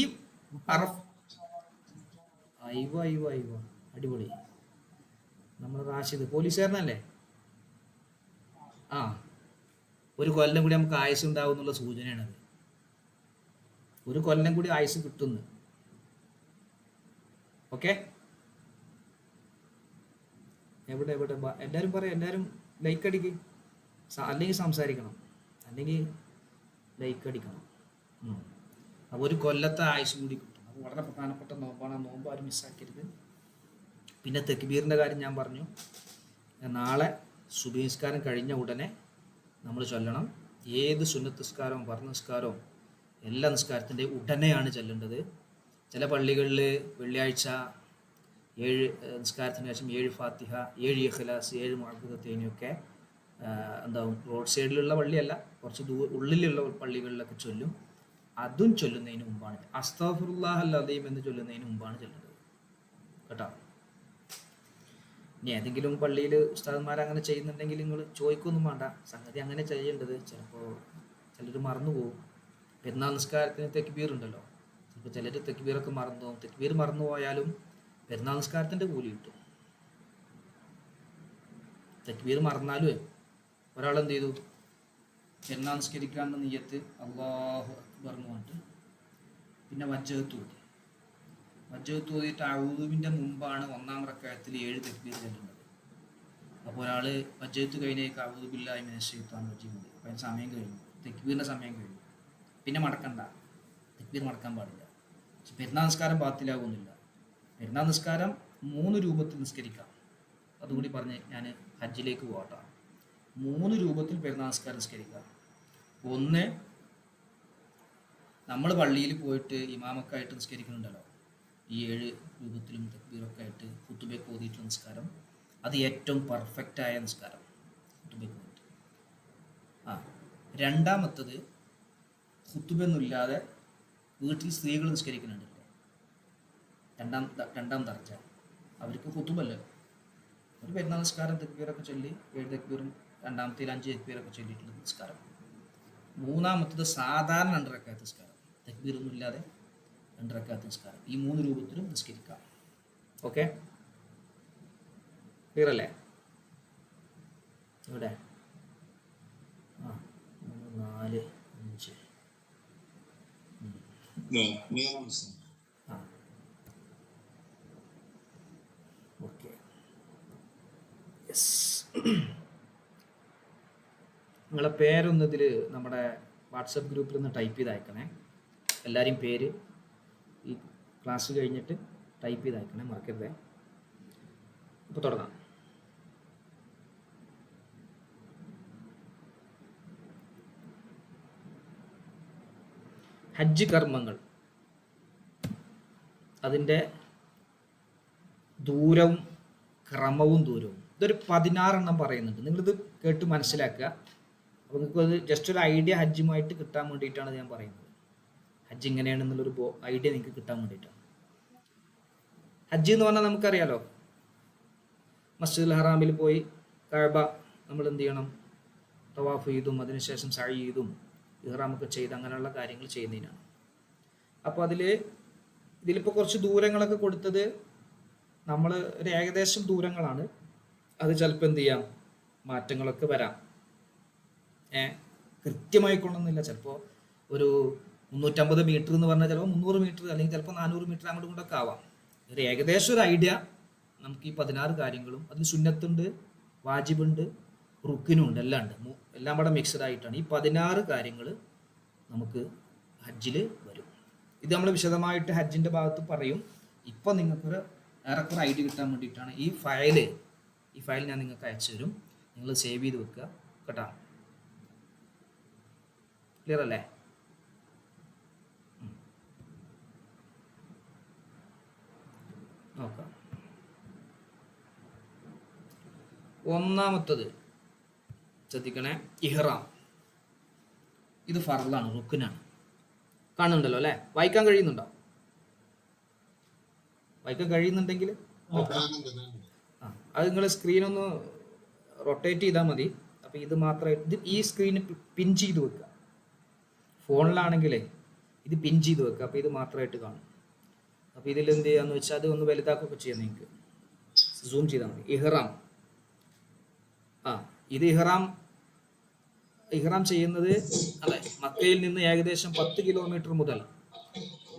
അറഫ്. അയ്യോ അടിപൊളി. നമ്മൾ റാഷിദ് പോലീസുകാരനല്ലേ? ആ, ഒരു കൊല്ലം കൂടി നമുക്ക് ആയുസ് ഉണ്ടാവും എന്നുള്ള സൂചനയാണത്. ഒരു കൊല്ലം കൂടി ആയുസ് കിട്ടുന്നു. ഓക്കെ, എവിടെ എല്ലാവരും പറയാം, എല്ലാവരും ലൈക്ക് അടിക്ക്, അല്ലെങ്കിൽ സംസാരിക്കണം, അല്ലെങ്കിൽ ലൈക്ക് അടിക്കണം. അപ്പോൾ ഒരു കൊല്ലത്തെ ആയുസ് കൂടി കിട്ടും. അത് വളരെ പ്രധാനപ്പെട്ട നോമ്പാണ്. ആ നോമ്പ് ആരും മിസ്സാക്കരുത്. പിന്നെ തെക്ബീറിൻ്റെ കാര്യം ഞാൻ പറഞ്ഞു. നാളെ സുബഹി നിസ്കാരം കഴിഞ്ഞ ഉടനെ നമ്മൾ ചൊല്ലണം. ഏത് സുന്നത്ത് നിസ്കാരവും ഫർദ് നിസ്കാരവും എല്ലാ നിസ്കാരത്തിൻ്റെയും ഉടനെയാണ് ചെല്ലേണ്ടത്. ചില പള്ളികളിൽ വെള്ളിയാഴ്ച 7 നിസ്കാരത്തിന് ശേഷം 7 ഫാത്തിഹ, 7 ഇഖ്ലാസ്, 7 മുഅവ്വിദത്തൈനൊക്കെ എന്താവും, റോഡ് സൈഡിലുള്ള പള്ളിയല്ല, കുറച്ച് ഉള്ളിലുള്ള പള്ളികളിലൊക്കെ ചൊല്ലും. അതും ചൊല്ലുന്നതിന് മുമ്പാണ്, അസ്തഗ്ഫിറുല്ലാഹൽ അദീം എന്ന് ചൊല്ലുന്നതിന് മുമ്പാണ് ചൊല്ലേണ്ടത് കേട്ടോ. ഇനി ഏതെങ്കിലും പള്ളിയിൽ ഉസ്താദന്മാർ അങ്ങനെ ചെയ്യുന്നുണ്ടെങ്കിൽ നിങ്ങൾ ചോദിക്കൊന്നും വേണ്ട, സംഗതി അങ്ങനെ ചെയ്യേണ്ടത്. ചിലപ്പോൾ ചിലർ മറന്നു പോകും. പെരുന്നാൾ നിസ്കാരത്തിന് തെക്ബീർ ഉണ്ടല്ലോ, ചിലപ്പോൾ ചിലർ തെക്ബീറൊക്കെ മറന്നു പോകും. തെക്ബീർ മറന്നു പോയാലും പെരുന്നാൾ നിസ്കാരത്തിൻ്റെ കൂലി കിട്ടും. തെക്ബീർ മറന്നാലും ഒരാളെന്ത് ചെയ്തു, പെരുന്നാൾ നിസ്കരിക്കാനുള്ള നിയ്യത്ത് അല്ലാഹു അക്ബർ എന്ന് പറഞ്ഞിട്ട് പിന്നെ വജ്ജഹത്ത് ഓതിയിട്ട് അഊദുവിൻ്റെ മുമ്പാണ് ഒന്നാം റക്അത്തിൽ 7 തെക്ബീർ ചെല്ലുന്നത്. അപ്പോൾ ഒരാൾ വജ്ജഹത്ത് കഴിഞ്ഞേക്ക് അഊദു ബില്ലാഹി മിനശ് ശൈത്വാനിർ റജീം മതി. അപ്പോൾ അതിന് സമയം കഴിഞ്ഞു, തെക്ബീറിൻ്റെ സമയം കഴിഞ്ഞു, പിന്നെ മടക്കണ്ട, തെക്ബീർ മടക്കാൻ പാടില്ല. പക്ഷെ പെരുന്നാൾ നിസ്കാരം ബാത്തിലാകുന്നില്ല. പെരുന്നാൾ നിസ്കാരം 3 രൂപത്തിൽ നിസ്കരിക്കാം. അതുകൂടി പറഞ്ഞ് ഞാൻ ഹജ്ജിലേക്ക് പോകട്ടെ. 3 രൂപത്തിൽ പെരുന്നാൾ നിസ്കാരം നിസ്കരിക്കാം. ഒന്ന്, നമ്മൾ പള്ളിയിൽ പോയിട്ട് ഇമാമൊക്കെ ആയിട്ട് നിസ്കരിക്കുന്നുണ്ടല്ലോ, ഈ 7 രൂപത്തിലും തക്ബീറൊക്കെ ആയിട്ട് ഖുതുബയൊക്കെ ഓതിയിട്ടുള്ള നിസ്കാരം, അത് ഏറ്റവും പെർഫെക്റ്റായ നിസ്കാരം ഖുതുബയൊക്കെ ഓതിയിട്ട്. രണ്ടാമത്തത്, ഖുതുബയൊന്നുമില്ലാതെ വീട്ടിൽ സ്ത്രീകൾ നിസ്കരിക്കുന്നുണ്ടല്ലോ, രണ്ടാം ദർജ, അവർക്ക് ഖുതുബല്ലല്ലോ, ഒരു പെരുന്നാൾ നിസ്കാരം തക്ബീറൊക്കെ ചൊല്ലി 7 തക്ബീറും രണ്ടാമത്തേൽ 5 തക്ബീറൊക്കെ ചൊല്ലിയിട്ടുള്ള നിസ്കാരം. മൂന്നാമത്തത് സാധാരണ 2 റക്അത്ത് നിസ്കാരം, തക്ബീറൊന്നും ഇല്ലാതെ 2 റക്അത്ത് നിസ്കാരം. ഈ 3 രൂപത്തിലും നിസ്കരിക്കാം. ഓക്കെ, ക്ലിയർ അല്ലേ? ഇവിടെ 3, 4, No, near Muslim. ആ ഓക്കെ യെസ്. നിങ്ങളെ പേരൊന്ന് ഇതിൽ നമ്മുടെ വാട്സപ്പ് ഗ്രൂപ്പിൽ ഒന്ന് ടൈപ്പ് ചെയ്ത് അയക്കണേ. എല്ലാവരെയും പേര് ഈ ക്ലാസ് കഴിഞ്ഞിട്ട് ടൈപ്പ് ചെയ്ത് അയക്കണേ, മറക്കരുതേ. ഇപ്പോൾ തുടങ്ങാം. ഹജ്ജ് കർമ്മങ്ങൾ, അതിൻ്റെ ദൂരവും ക്രമവും ദൂരവും, ഇതൊരു 16 പറയുന്നുണ്ട്. നിങ്ങളിത് കേട്ട് മനസ്സിലാക്കുക. അപ്പോൾ നിങ്ങൾക്കത് ജസ്റ്റ് ഒരു ഐഡിയ ഹജ്ജുമായിട്ട് കിട്ടാൻ വേണ്ടിയിട്ടാണ് ഞാൻ പറയുന്നത്. ഹജ്ജ് ഇങ്ങനെയാണെന്നുള്ളൊരു ഐഡിയ നിങ്ങൾക്ക് കിട്ടാൻ വേണ്ടിയിട്ടാണ്. ഹജ്ജ് എന്ന് പറഞ്ഞാൽ നമുക്കറിയാലോ, മസ്ജിദുൽ ഹറാമിൽ പോയി കഅബ നമ്മൾ എന്ത് ചെയ്യണം, തവാഫ് ചെയ്തും അതിനുശേഷം സഅയ് ചെയ്തും ഇഹ്റാമൊക്കെ ചെയ്ത് അങ്ങനെയുള്ള കാര്യങ്ങൾ ചെയ്യുന്നതിനാണ്. അപ്പോൾ ഇതിലിപ്പോൾ കുറച്ച് ദൂരങ്ങളൊക്കെ കൊടുത്തത് നമ്മൾ ഒരു ഏകദേശം ദൂരങ്ങളാണ്. അത് ചിലപ്പോൾ എന്ത് ചെയ്യാം, മാറ്റങ്ങളൊക്കെ വരാം. കൃത്യമായിക്കൊള്ളണമെന്നില്ല. ചിലപ്പോൾ ഒരു 350 മീറ്റർ എന്ന് പറഞ്ഞാൽ ചിലപ്പോൾ 300 മീറ്റർ അല്ലെങ്കിൽ ചിലപ്പോൾ 400 മീറ്റർ അങ്ങോട്ടും ഇങ്ങോട്ടൊക്കെ ആവാം. ഒരു ഏകദേശം ഒരു ഐഡിയ നമുക്ക് ഈ 16 കാര്യങ്ങളും, അതിൽ സുന്നത്തുണ്ട്, വാജിബുണ്ട്, റുക്കിനുണ്ട്, എല്ലാം ഉണ്ട്. എല്ലാം കൂടെ മിക്സഡ് ആയിട്ടാണ് ഈ 16 കാര്യങ്ങൾ നമുക്ക് ഹജ്ജിൽ വരും. ഇത് നമ്മൾ വിശദമായിട്ട് ഹജ്ജിൻ്റെ ഭാഗത്ത് പറയും. ഇപ്പം നിങ്ങൾക്കൊരു ഏറെക്കുറെ ഐഡിയ കിട്ടാൻ വേണ്ടിയിട്ടാണ് ഈ ഫയൽ ഞാൻ നിങ്ങൾക്ക് അയച്ചു തരും. നിങ്ങൾ സേവ് ചെയ്ത് വെക്കുക കേട്ടോ. ക്ലിയർ അല്ലേ? നോക്കാം. ഒന്നാമത്തത് ശ്രദ്ധിക്കണേ, ഇഹ്റാം. ഇത് ഫർളാണ്, റുക്നാണ്. കാണുന്നുണ്ടല്ലോ അല്ലേ? വായിക്കാൻ കഴിയുന്നുണ്ടോ? വായിക്കാൻ കഴിയുന്നുണ്ടെങ്കിൽ അത് നിങ്ങൾ സ്ക്രീനൊന്ന് റൊട്ടേറ്റ് ചെയ്താൽ മതി. അപ്പോൾ ഇത് മാത്രമായിട്ട് ഈ സ്ക്രീന് പിൻ ചെയ്ത് വെക്കുക. ഫോണിലാണെങ്കിലേ ഇത് പിൻ ചെയ്ത് വെക്കുക. അപ്പോൾ ഇത് മാത്രമായിട്ട് കാണും. അപ്പോൾ ഇതിൽ എന്ത് ചെയ്യാന്ന് വെച്ചാൽ അത് ഒന്ന് വലുതാക്കുകയൊക്കെ ചെയ്യാം. നിങ്ങൾക്ക് സൂം ചെയ്താൽ മതി. ഇഹ്റാം. ഇത് ഇഹ്റാം ചെയ്യുന്നത് അല്ലെ, മക്കയിൽ നിന്ന് ഏകദേശം 10 കിലോമീറ്റർ മുതൽ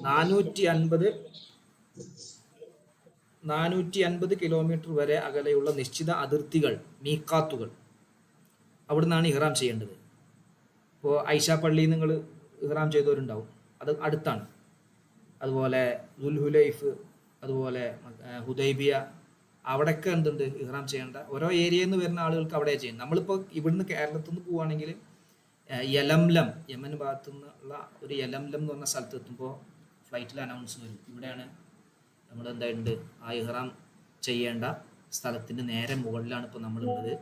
450 കിലോമീറ്റർ വരെ അകലെയുള്ള നിശ്ചിത അതിർത്തികൾ, മീക്കാത്തുകൾ, അവിടെ നിന്നാണ് ഇഹ്റാം ചെയ്യേണ്ടത്. ഇപ്പോൾ ഐഷ പള്ളിയിൽ നിങ്ങൾ ഇഹ്റാം ചെയ്തവരുണ്ടാവും, അത് അടുത്താണ്. അതുപോലെ ദുൽഹുലൈഫ്, അതുപോലെ ഹുദൈബിയ, അവിടെയൊക്കെ എന്തുണ്ട് ഇഹ്റാം ചെയ്യേണ്ട. ഓരോ ഏരിയയിൽ നിന്ന് വരുന്ന ആളുകൾക്ക് അവിടെ ചെയ്യും. നമ്മളിപ്പോൾ ഇവിടുന്ന് കേരളത്തിൽ നിന്ന് പോവുകയാണെങ്കിൽ യലംലം, യമൻ ഭാഗത്തു നിന്നുള്ള ഒരു യലംലം എന്ന് പറഞ്ഞ സ്ഥലത്ത് എത്തുമ്പോൾ ഫ്ലൈറ്റിൽ അനൗൺസ് വരും, ഇവിടെയാണ് നമ്മൾ എന്തായിട്ടുണ്ട് ആ ഇഹ്റാം ചെയ്യേണ്ട സ്ഥലത്തിൻ്റെ നേരെ മുകളിലാണ് ഇപ്പോൾ നമ്മളുള്ളത്,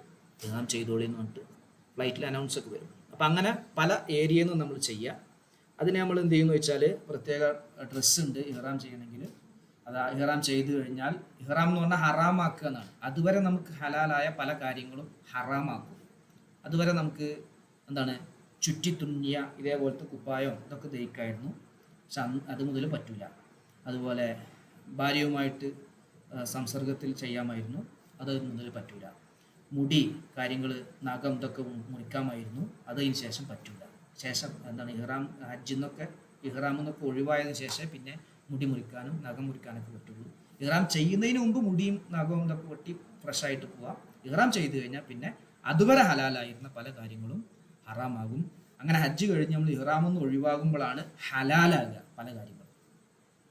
ഇഹ്റാം ചെയ്തോളി എന്ന് പറഞ്ഞിട്ട് ഫ്ലൈറ്റിൽ അനൗൺസ് ഒക്കെ വരും. അപ്പം അങ്ങനെ പല ഏരിയയിൽ നിന്നും നമ്മൾ ചെയ്യുക. അതിന് നമ്മൾ എന്ത് ചെയ്യുമെന്ന് വെച്ചാൽ പ്രത്യേക ഡ്രസ്സ് ഉണ്ട് ഇഹ്റാം ചെയ്യണമെങ്കിൽ. അത് ഇഹ്റാം ചെയ്തു കഴിഞ്ഞാൽ, ഇഹ്റാം എന്ന് പറഞ്ഞാൽ ഹറാമാക്കുക എന്നാണ്. അതുവരെ നമുക്ക് ഹലാലായ പല കാര്യങ്ങളും ഹറാമാക്കും. അതുവരെ നമുക്ക് എന്താണ് ചുറ്റി തുന്നിയ ഇതേപോലത്തെ കുപ്പായം ഇതൊക്കെ ധരിക്കായിരുന്നു. പക്ഷെ അത് മുതൽ പറ്റില്ല. അതുപോലെ ഭാര്യയുമായിട്ട് സംസർഗത്തിൽ ചെയ്യാമായിരുന്നു, അത് മുതൽ പറ്റില്ല. മുടി കാര്യങ്ങൾ, നഖം ഇതൊക്കെ മുറിക്കാമായിരുന്നു, അതിന് ശേഷം പറ്റില്ല. ശേഷം എന്താണ് ഇഹ്റാം എന്നൊക്കെ ഒഴിവായതിനു ശേഷം പിന്നെ മുടി മുറിക്കാനും നഖം മുറിക്കാനൊക്കെ പറ്റുള്ളൂ. ഇഹ്റാം ചെയ്യുന്നതിന് മുമ്പ് മുടിയും നഖവും ഇതൊക്കെ വെട്ടി ഫ്രഷായിട്ട് പോവാം. ഇഹ്റാം ചെയ്തു കഴിഞ്ഞാൽ പിന്നെ അതുവരെ ഹലാലായിരുന്ന പല കാര്യങ്ങളും ഹറാമാകും. അങ്ങനെ ഹജ്ജ് കഴിഞ്ഞ് നമ്മൾ ഇഹ്റാമെന്ന് ഒഴിവാകുമ്പോഴാണ് ഹലാലാകുക പല കാര്യങ്ങളും.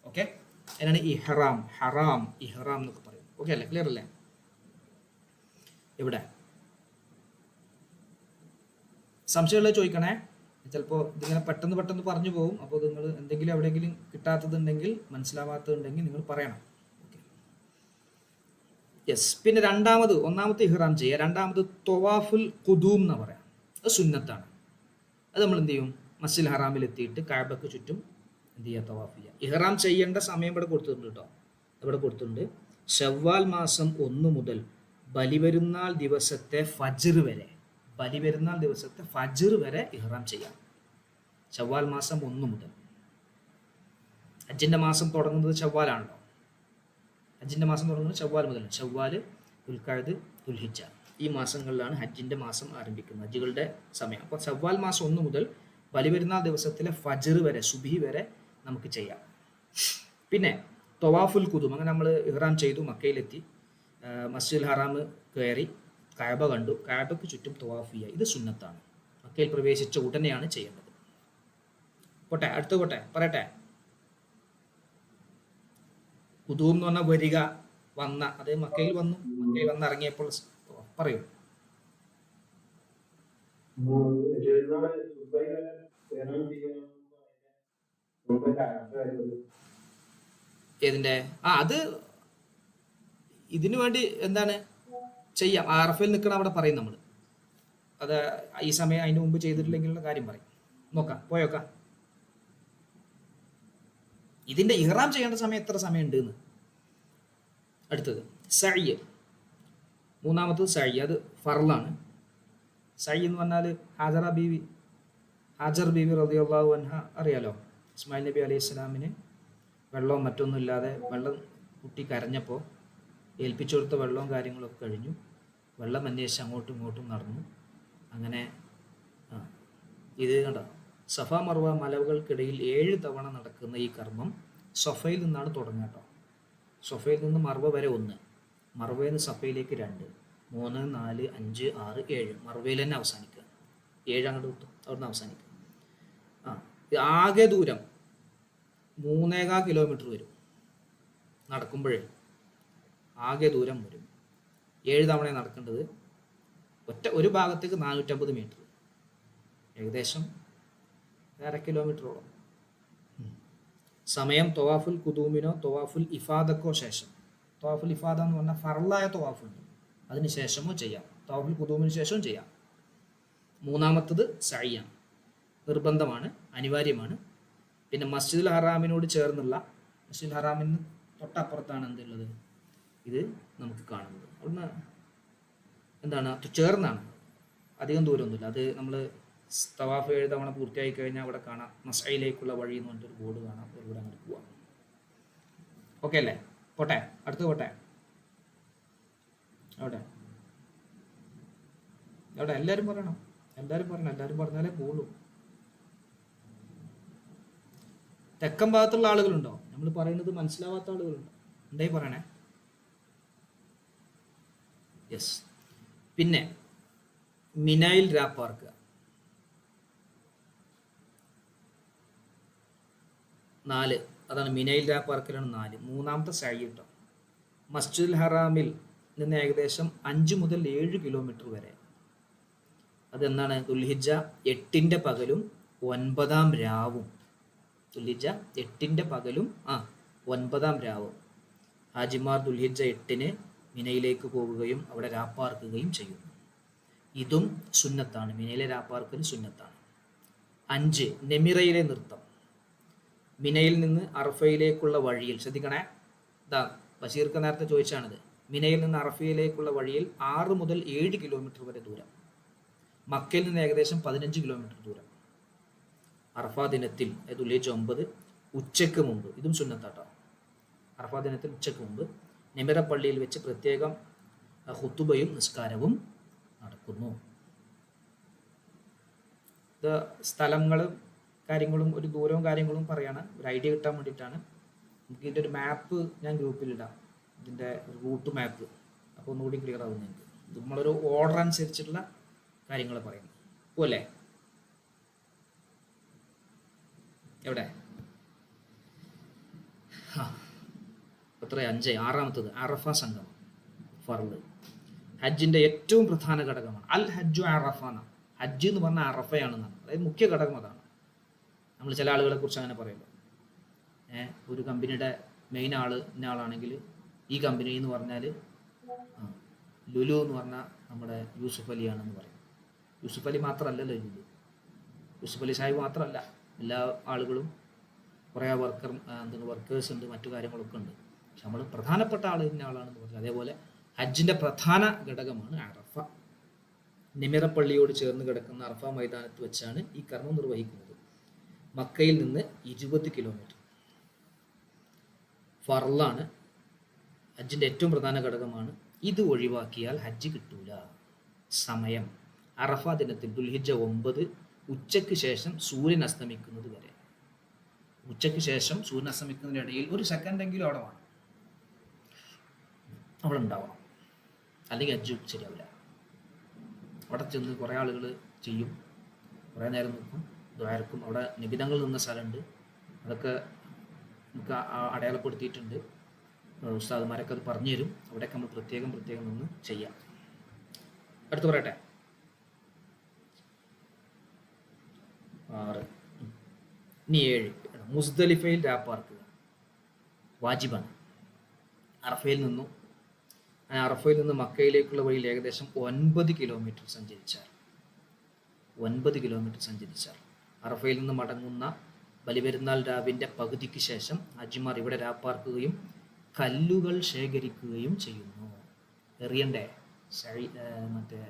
ഓക്കെ, അതിനാണ് ഇഹ്റാം, ഹറാം, ഇഹ്റാം എന്നൊക്കെ പറയും. ഓക്കെ അല്ലേ? ക്ലിയർ അല്ലേ? ഇവിടെ സംശയമുള്ളത് ചോദിക്കണേ. ചിലപ്പോൾ ഇതിങ്ങനെ പെട്ടെന്ന് പറഞ്ഞു പോകും. അപ്പോൾ നിങ്ങൾ എന്തെങ്കിലും എവിടെയെങ്കിലും കിട്ടാത്തതുണ്ടെങ്കിൽ, മനസ്സിലാവാത്തതുണ്ടെങ്കിൽ നിങ്ങൾ പറയണം. Okay, yes. പിന്നെ ഒന്നാമത്തെ ഇഹ്റാം ചെയ്യുക. രണ്ടാമത് ത്വവാഫുൽ ഖുദൂം എന്ന് പറയാം. അത് സുന്നത്താണ്. അത് നമ്മൾ എന്ത് ചെയ്യും, മസ്ജിദുൽ ഹറാമിൽ എത്തിയിട്ട് കഅബക്ക് ചുറ്റും എന്ത് ചെയ്യുക, തവാഫ് ചെയ്യുക. ഇഹ്റാം ചെയ്യേണ്ട സമയം ഇവിടെ കൊടുത്തിട്ടുണ്ട് കേട്ടോ. ഇവിടെ കൊടുത്തിട്ടുണ്ട് ശവ്വാൽ മാസം 1 മുതൽ ബലിപെരുന്നാൾ ദിവസത്തെ ഫജ്ർ വരെ ഇഹ്റാം ചെയ്യാം. ശവ്വാൽ മാസം 1 മുതൽ. ഹജ്ജിൻ്റെ മാസം തുടങ്ങുന്നത് ശവ്വാലാണല്ലോ. ഹജ്ജിൻ്റെ മാസം തുടങ്ങുന്നത് ശവ്വാൽ മുതലാണ്. ശവ്വാൽ, ദുൽഖഅദ്, ദുൽഹിജ്ജ, ഈ മാസങ്ങളിലാണ് ഹജ്ജിൻ്റെ മാസം ആരംഭിക്കുന്നത്, ഹജ്ജുകളുടെ സമയം. അപ്പോൾ ശവ്വാൽ മാസം 1 മുതൽ ബലിപെരുന്നാൾ ദിവസത്തിലെ ഫജ്ർ വരെ, സുബ്ഹി വരെ നമുക്ക് ചെയ്യാം. പിന്നെ തൊവാഫുൽ കുദും, അങ്ങനെ നമ്മൾ ഇഹ്റാം ചെയ്തു, മക്കയിലെത്തി, മസ്ജിദുൽ ഹറാം കയറി, കഅബ കണ്ടു, കഅബയ്ക്ക് ചുറ്റും തൊവാഫ് ചെയ്യുക. ഇത് സുന്നത്താണ്. മക്കയിൽ പ്രവേശിച്ച ഉടനെയാണ് ചെയ്യേണ്ടത്. പോട്ടെ, അടുത്ത് പോട്ടെ, പറയട്ടെ. കുദൂം എന്ന് പറഞ്ഞാൽ വരിക, വന്ന, അത് മക്കയിൽ വന്നു, മക്കയിൽ വന്നിറങ്ങിയപ്പോൾ പറയൂ. ഏതിന്റെ? അത് ഇതിനു വേണ്ടി എന്താണ് ചെയ്യാം. ആറഫയിൽ നിൽക്കണം അവിടെ പറയും നമ്മൾ. അത് ഈ സമയം അതിന് മുമ്പ് ചെയ്തിട്ടില്ലെങ്കിലുള്ള കാര്യം പറയും. നോക്കാം, പോയോക്കാം. ഇതിന്റെ ഇഹ്റാം ചെയ്യേണ്ട സമയം എത്ര സമയം ഉണ്ട് എന്ന്. അടുത്തത് സഅയ്, മൂന്നാമത്തത് സഅയ്. അത് ഫർളാണ്. സഅയ് എന്ന് പറഞ്ഞാൽ ഹാജർ ബീവി റളിയല്ലാഹു അൻഹ അറിയാലോ. ഇസ്മായിൽ നബി അലൈഹി സ്വലാമിന് വെള്ളവും മറ്റൊന്നും ഇല്ലാതെ വെള്ളം കുട്ടി കരഞ്ഞപ്പോൾ ഏൽപ്പിച്ചു കൊടുത്ത വെള്ളവും കാര്യങ്ങളൊക്കെ കഴിഞ്ഞു. വെള്ളം അന്വേഷിച്ച് അങ്ങോട്ടും ഇങ്ങോട്ടും നടന്നു. അങ്ങനെ ഇത് കണ്ടോ, സഫ മർവ മലകൾക്കിടയിൽ 7 തവണ നടക്കുന്ന ഈ കർമ്മം സഫയിൽ നിന്നാണ് തുടങ്ങുക കേട്ടോ. സഫയിൽ നിന്ന് മർവ വരെ 1, മർവയിൽ നിന്ന് സഫയിലേക്ക് 2, 3, 4, 5, 6, 7. മർവയിൽ തന്നെ അവസാനിക്കുക. 7 അങ്ങോട്ട് കിട്ടും, അവിടുന്ന് അവസാനിക്കുക. ആകെ ദൂരം 3.25 കിലോമീറ്റർ വരും. നടക്കുമ്പോഴേ ആകെ ദൂരം വരും. 7 തവണ നടക്കേണ്ടത്. ഒരു ഭാഗത്തേക്ക് 450 മീറ്റർ, ഏകദേശം 1.5 കിലോമീറ്ററോളം. സമയം തൊവാഫുൽ കുദൂമിനോ തൊവാഫുൽ ഇഫാദക്കോ ശേഷം. തൊവാഫുൽ ഇഫാദ എന്ന് പറഞ്ഞാൽ ഫർളായ തൊവാഫുണ്ട്, അതിന് ശേഷമോ ചെയ്യാം. തൊവാഫുൽ കുദൂമിന് ശേഷവും ചെയ്യാം. മൂന്നാമത്തത് സഅയാണ്, നിർബന്ധമാണ്, അനിവാര്യമാണ്. പിന്നെ മസ്ജിദുൽ ഹറാമിനോട് ചേർന്നുള്ള, മസ്ജിദുൽ ഹറാമിന് തൊട്ടപ്പുറത്താണ് എന്തുള്ളത്, ഇത് നമുക്ക് കാണുന്നത്. അവിടുന്ന് എന്താണ് ചേർന്നാണ്, അധികം ദൂരമൊന്നുമില്ല. അത് നമ്മൾ തവാഫ് 7 തവണ പൂർത്തിയായി കഴിഞ്ഞാൽ അവിടെ കാണാം മസ്അയിലേക്കുള്ള വഴി എന്ന് പറഞ്ഞിട്ടൊരു ബോർഡ് കാണാം. അതിലൂടെ അങ്ങോട്ട് പോവാം. ഓക്കെ അല്ലേ? പോട്ടെ, അടുത്ത് പോട്ടെ. അവിടെ എല്ലാവരും പറയണം, എല്ലാവരും പറഞ്ഞാലേ പോളൂ. തെക്കൻ ഭാഗത്തുള്ള ആളുകളുണ്ടോ? നമ്മൾ പറയുന്നത് മനസ്സിലാവാത്ത ആളുകളുണ്ടോ? എന്തായി പറയണേ? യെസ്. പിന്നെ മിനയിൽ രാപ്പാർക്കുക. 4, അതാണ് മിനയിൽ രാപ്പാർക്കലാണ് 4. മൂന്നാമത്തെ സഅയ് കേട്ടോ. മസ്ജിദുൽ ഹറാമിൽ നിന്ന് ഏകദേശം 5 മുതൽ 7 കിലോമീറ്റർ വരെ. അതെന്താണ്? ദുൽഹിജ്ജ 8-ന്റെ പകലും 9-ാം രാവും. ദുൽഹിജ്ജ 8-ന്റെ പകലും 9-ാം രാവും ഹാജിമാർ ദുൽഹിജ്ജ 8-ന് മിനയിലേക്ക് പോവുകയും അവിടെ രാപ്പാർക്കുകയും ചെയ്യുന്നു. ഇതും സുന്നത്താണ്. മിനയിലെ രാപ്പാർക്കൽ സുന്നത്താണ്. 5, നെമിറയിലെ നൃത്തം. മിനയിൽ നിന്ന് അറഫയിലേക്കുള്ള വഴിയിൽ, ശ്രദ്ധിക്കണേ, ബഷീർക്ക് നേരത്തെ ചോദിച്ചാണിത്. മിനയിൽ നിന്ന് അറഫയിലേക്കുള്ള വഴിയിൽ 6 മുതൽ 7 കിലോമീറ്റർ വരെ ദൂരം. മക്കയിൽ നിന്ന് ഏകദേശം 15 കിലോമീറ്റർ ദൂരം. അറഫാ ദിനത്തിൽ ദുൽഹിജ്ജ 9 ഉച്ചയ്ക്ക് മുമ്പ്, ഇതും സുന്നത്താട്ടോ. അറഫാ ദിനത്തിൽ ഉച്ചയ്ക്ക് മുമ്പ് നെമിറ പള്ളിയിൽ വെച്ച് പ്രത്യേകം ഖുതുബയും നിസ്കാരവും നടക്കുന്നു. ഇത് സ്ഥലങ്ങളും കാര്യങ്ങളും ഒരു ദൂരവും കാര്യങ്ങളും പറയാണ്, ഒരു ഐഡിയ കിട്ടാൻ വേണ്ടിയിട്ടാണ്. നമുക്ക് ഇതിൻ്റെ ഒരു മാപ്പ് ഞാൻ ഗ്രൂപ്പിലിടാം, ഇതിൻ്റെ റൂട്ട് മാപ്പ്. അപ്പോൾ ഒന്നുകൂടി ക്ലിയർ ആവും നിങ്ങൾക്ക്. ഇത് നമ്മളൊരു ഓർഡർ അനുസരിച്ചിട്ടുള്ള കാര്യങ്ങൾ പറയുന്നു. പോലെ എവിടെ എത്ര 5, 6-ാമത്തത് അറഫ സംഗമം, ഫർള്. ഹജ്ജിൻ്റെ ഏറ്റവും പ്രധാന ഘടകമാണ്. അൽ ഹജ്ജു അറഫ എന്നാണ്. ഹജ്ജ് എന്ന് പറഞ്ഞാൽ അറഫയാണെന്നാണ്, അതായത് മുഖ്യ ഘടകം അതാണ്. നമ്മൾ ചില ആളുകളെ കുറിച്ച് അങ്ങനെ പറയുമല്ലോ, ഒരു കമ്പനിയുടെ മെയിൻ ഇന്ന ആളാണെങ്കിൽ ഈ കമ്പനി എന്ന് പറഞ്ഞാൽ ലുലു എന്ന് പറഞ്ഞാൽ നമ്മുടെ യൂസുഫ് അലിയാണെന്ന് പറയും. യൂസുഫ് അലി മാത്രമല്ലല്ലോ ലുലു, യൂസുഫ് അലി സാഹിബ് മാത്രമല്ല, എല്ലാ ആളുകളും കുറേ വർക്കേഴ്സ് ഉണ്ട്, മറ്റു കാര്യങ്ങളൊക്കെ ഉണ്ട്. പക്ഷെ നമ്മൾ പ്രധാനപ്പെട്ട ഇന്ന ആളാണെന്ന് പറഞ്ഞു. അതേപോലെ ഹജ്ജിൻ്റെ പ്രധാന ഘടകമാണ് അറഫ. നെമിറ പള്ളിയോട് ചേർന്ന് കിടക്കുന്ന അറഫ മൈതാനത്ത് വെച്ചാണ് ഈ കർമ്മം നിർവഹിക്കുന്നത്. മക്കയിൽ നിന്ന് 20 കിലോമീറ്റർ. ഫർളാണ്, ഹജ്ജിൻ്റെ ഏറ്റവും പ്രധാന ഘടകമാണ്. ഇത് ഒഴിവാക്കിയാൽ ഹജ്ജ് കിട്ടൂല. സമയം അറഫ ദിനത്തിൽ ദുൽഹിജ്ജ 9 ഉച്ചയ്ക്ക് ശേഷം സൂര്യൻ അസ്തമിക്കുന്നത് വരെ. ഉച്ചയ്ക്ക് ശേഷം സൂര്യൻ അസ്തമിക്കുന്നതിൻ്റെ ഇടയിൽ ഒരു സെക്കൻഡെങ്കിലും അവിടെ വേണം, അവിടെ ഉണ്ടാവണം. അല്ലെങ്കിൽ ഹജ്ജ് ശരിയാവില്ല. അവിടെ ചെന്ന് കുറേ ആളുകൾ ചെയ്യും, കുറേ നേരം നിൽക്കും, ദ്വാരക്കും. അവിടെ നിബിധങ്ങൾ നിന്ന സ്ഥലമുണ്ട്, അതൊക്കെ നമുക്ക് അടയാളപ്പെടുത്തിയിട്ടുണ്ട്. ഉസ്താദുമാരൊക്കെ അത് പറഞ്ഞു തരും. അവിടെയൊക്കെ നമ്മൾ പ്രത്യേകം നിന്ന് ചെയ്യാം. അടുത്ത് പറയട്ടെ. 6. ഇനി 7. മുസ്ദലിഫയിൽ രാപ്പാർക്കുക വാജിബാണ്. അറഫയിൽ നിന്ന് മക്കയിലേക്കുള്ള വഴിയിൽ ഏകദേശം 9 കിലോമീറ്റർ സഞ്ചരിച്ചാൽ അറഫയിൽ നിന്ന് മടങ്ങുന്ന ബലിപെരുന്നാൾ രാവിൻ്റെ പകുതിക്ക് ശേഷം ഹാജിമാർ ഇവിടെ രാപ്പാർക്കുകയും കല്ലുകൾ ശേഖരിക്കുകയും ചെയ്യുന്നു. എറിയണ്ടേ, മറ്റേ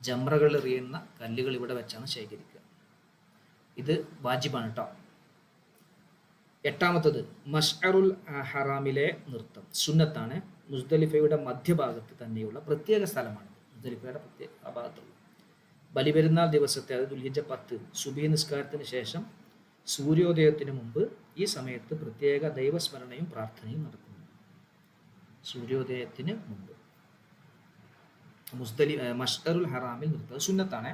ജംറകൾ എറിയുന്ന കല്ലുകൾ ഇവിടെ വെച്ചാണ് ശേഖരിക്കുക. ഇത് വാജിബാണ് കേട്ടോ. 8. മഷ്അറുൽ ഹറാമിലെ നൃത്തം സുന്നത്താണ്. മുസ്ദലിഫയുടെ മധ്യഭാഗത്ത് തന്നെയുള്ള പ്രത്യേക സ്ഥലമാണ്. മുസ്ദലിഫയുടെ പ്രത്യേക ഭാഗത്തുള്ള ബലിപെരുന്നാൾ ദിവസത്തെ, അത് ദുൽഹിജ്ജ 10 സുബഹി നിസ്കാരത്തിന് ശേഷം സൂര്യോദയത്തിന് മുമ്പ് ഈ സമയത്ത് പ്രത്യേക ദൈവസ്മരണയും പ്രാർത്ഥനയും നടക്കുന്നു. സൂര്യോദയത്തിന് മുമ്പ് മഷ്അറുൽ ഹറാമിൽ നൃത്തം സുന്നത്താണ്.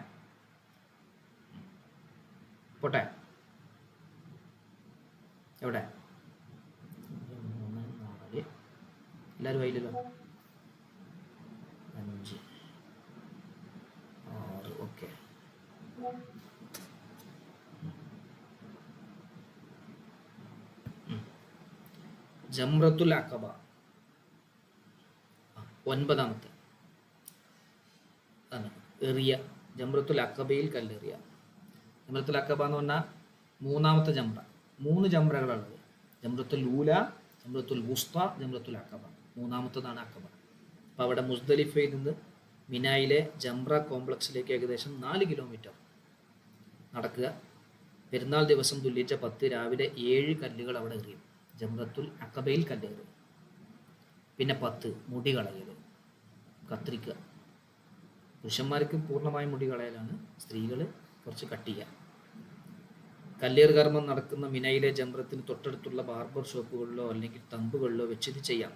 പോട്ടെ, എവിടെ? 3, 4 എല്ലാവരും ആയില്ലല്ലോ. 5, 6. ഓക്കെ. ജംറത്തുൽ അഖബ 9. എറിയ. ജംറത്തുൽ അഖബയിൽ കല്ലെറിയ. ജംറത്തുൽ അഖബ എന്ന് പറഞ്ഞാൽ 3ാമത്തെ ജംറ. 3 ജംറകളുള്ളത്. ജംറത്തുൽ ഊല, ജംറത്തുൽ വുസ്ത, ജംറത്തുൽ അഖബ. 3ാമത്തതാണ് അഖബ. അപ്പോൾ അവിടെ മുസ്ദലിഫയിൽ നിന്ന് മിനായിലെ ജംറ കോംപ്ലക്സിലേക്ക് ഏകദേശം 4 കിലോമീറ്റർ നടക്കുക. പെരുന്നാൾ ദിവസം ദുൽഹിജ്ജ 10 രാവിലെ 7 കല്ലുകൾ അവിടെ എറിയും. ജംറത്തുൽ അഖബയിൽ കല്ലെറിയും. പിന്നെ 10 മുടി കളയൽ, കത്രിക്കുക. പുരുഷന്മാർക്ക് പൂർണ്ണമായും മുടി കളയലാണ്, സ്ത്രീകൾ കുറച്ച് കട്ട് ചെയ്യുക. കല്ലേർ കർമ്മം നടക്കുന്ന മിനയിലെ ജംറത്തിന് തൊട്ടടുത്തുള്ള ബാർബർ ഷോപ്പുകളിലോ അല്ലെങ്കിൽ തമ്പുകളിലോ വെച്ച് ഇത് ചെയ്യാം.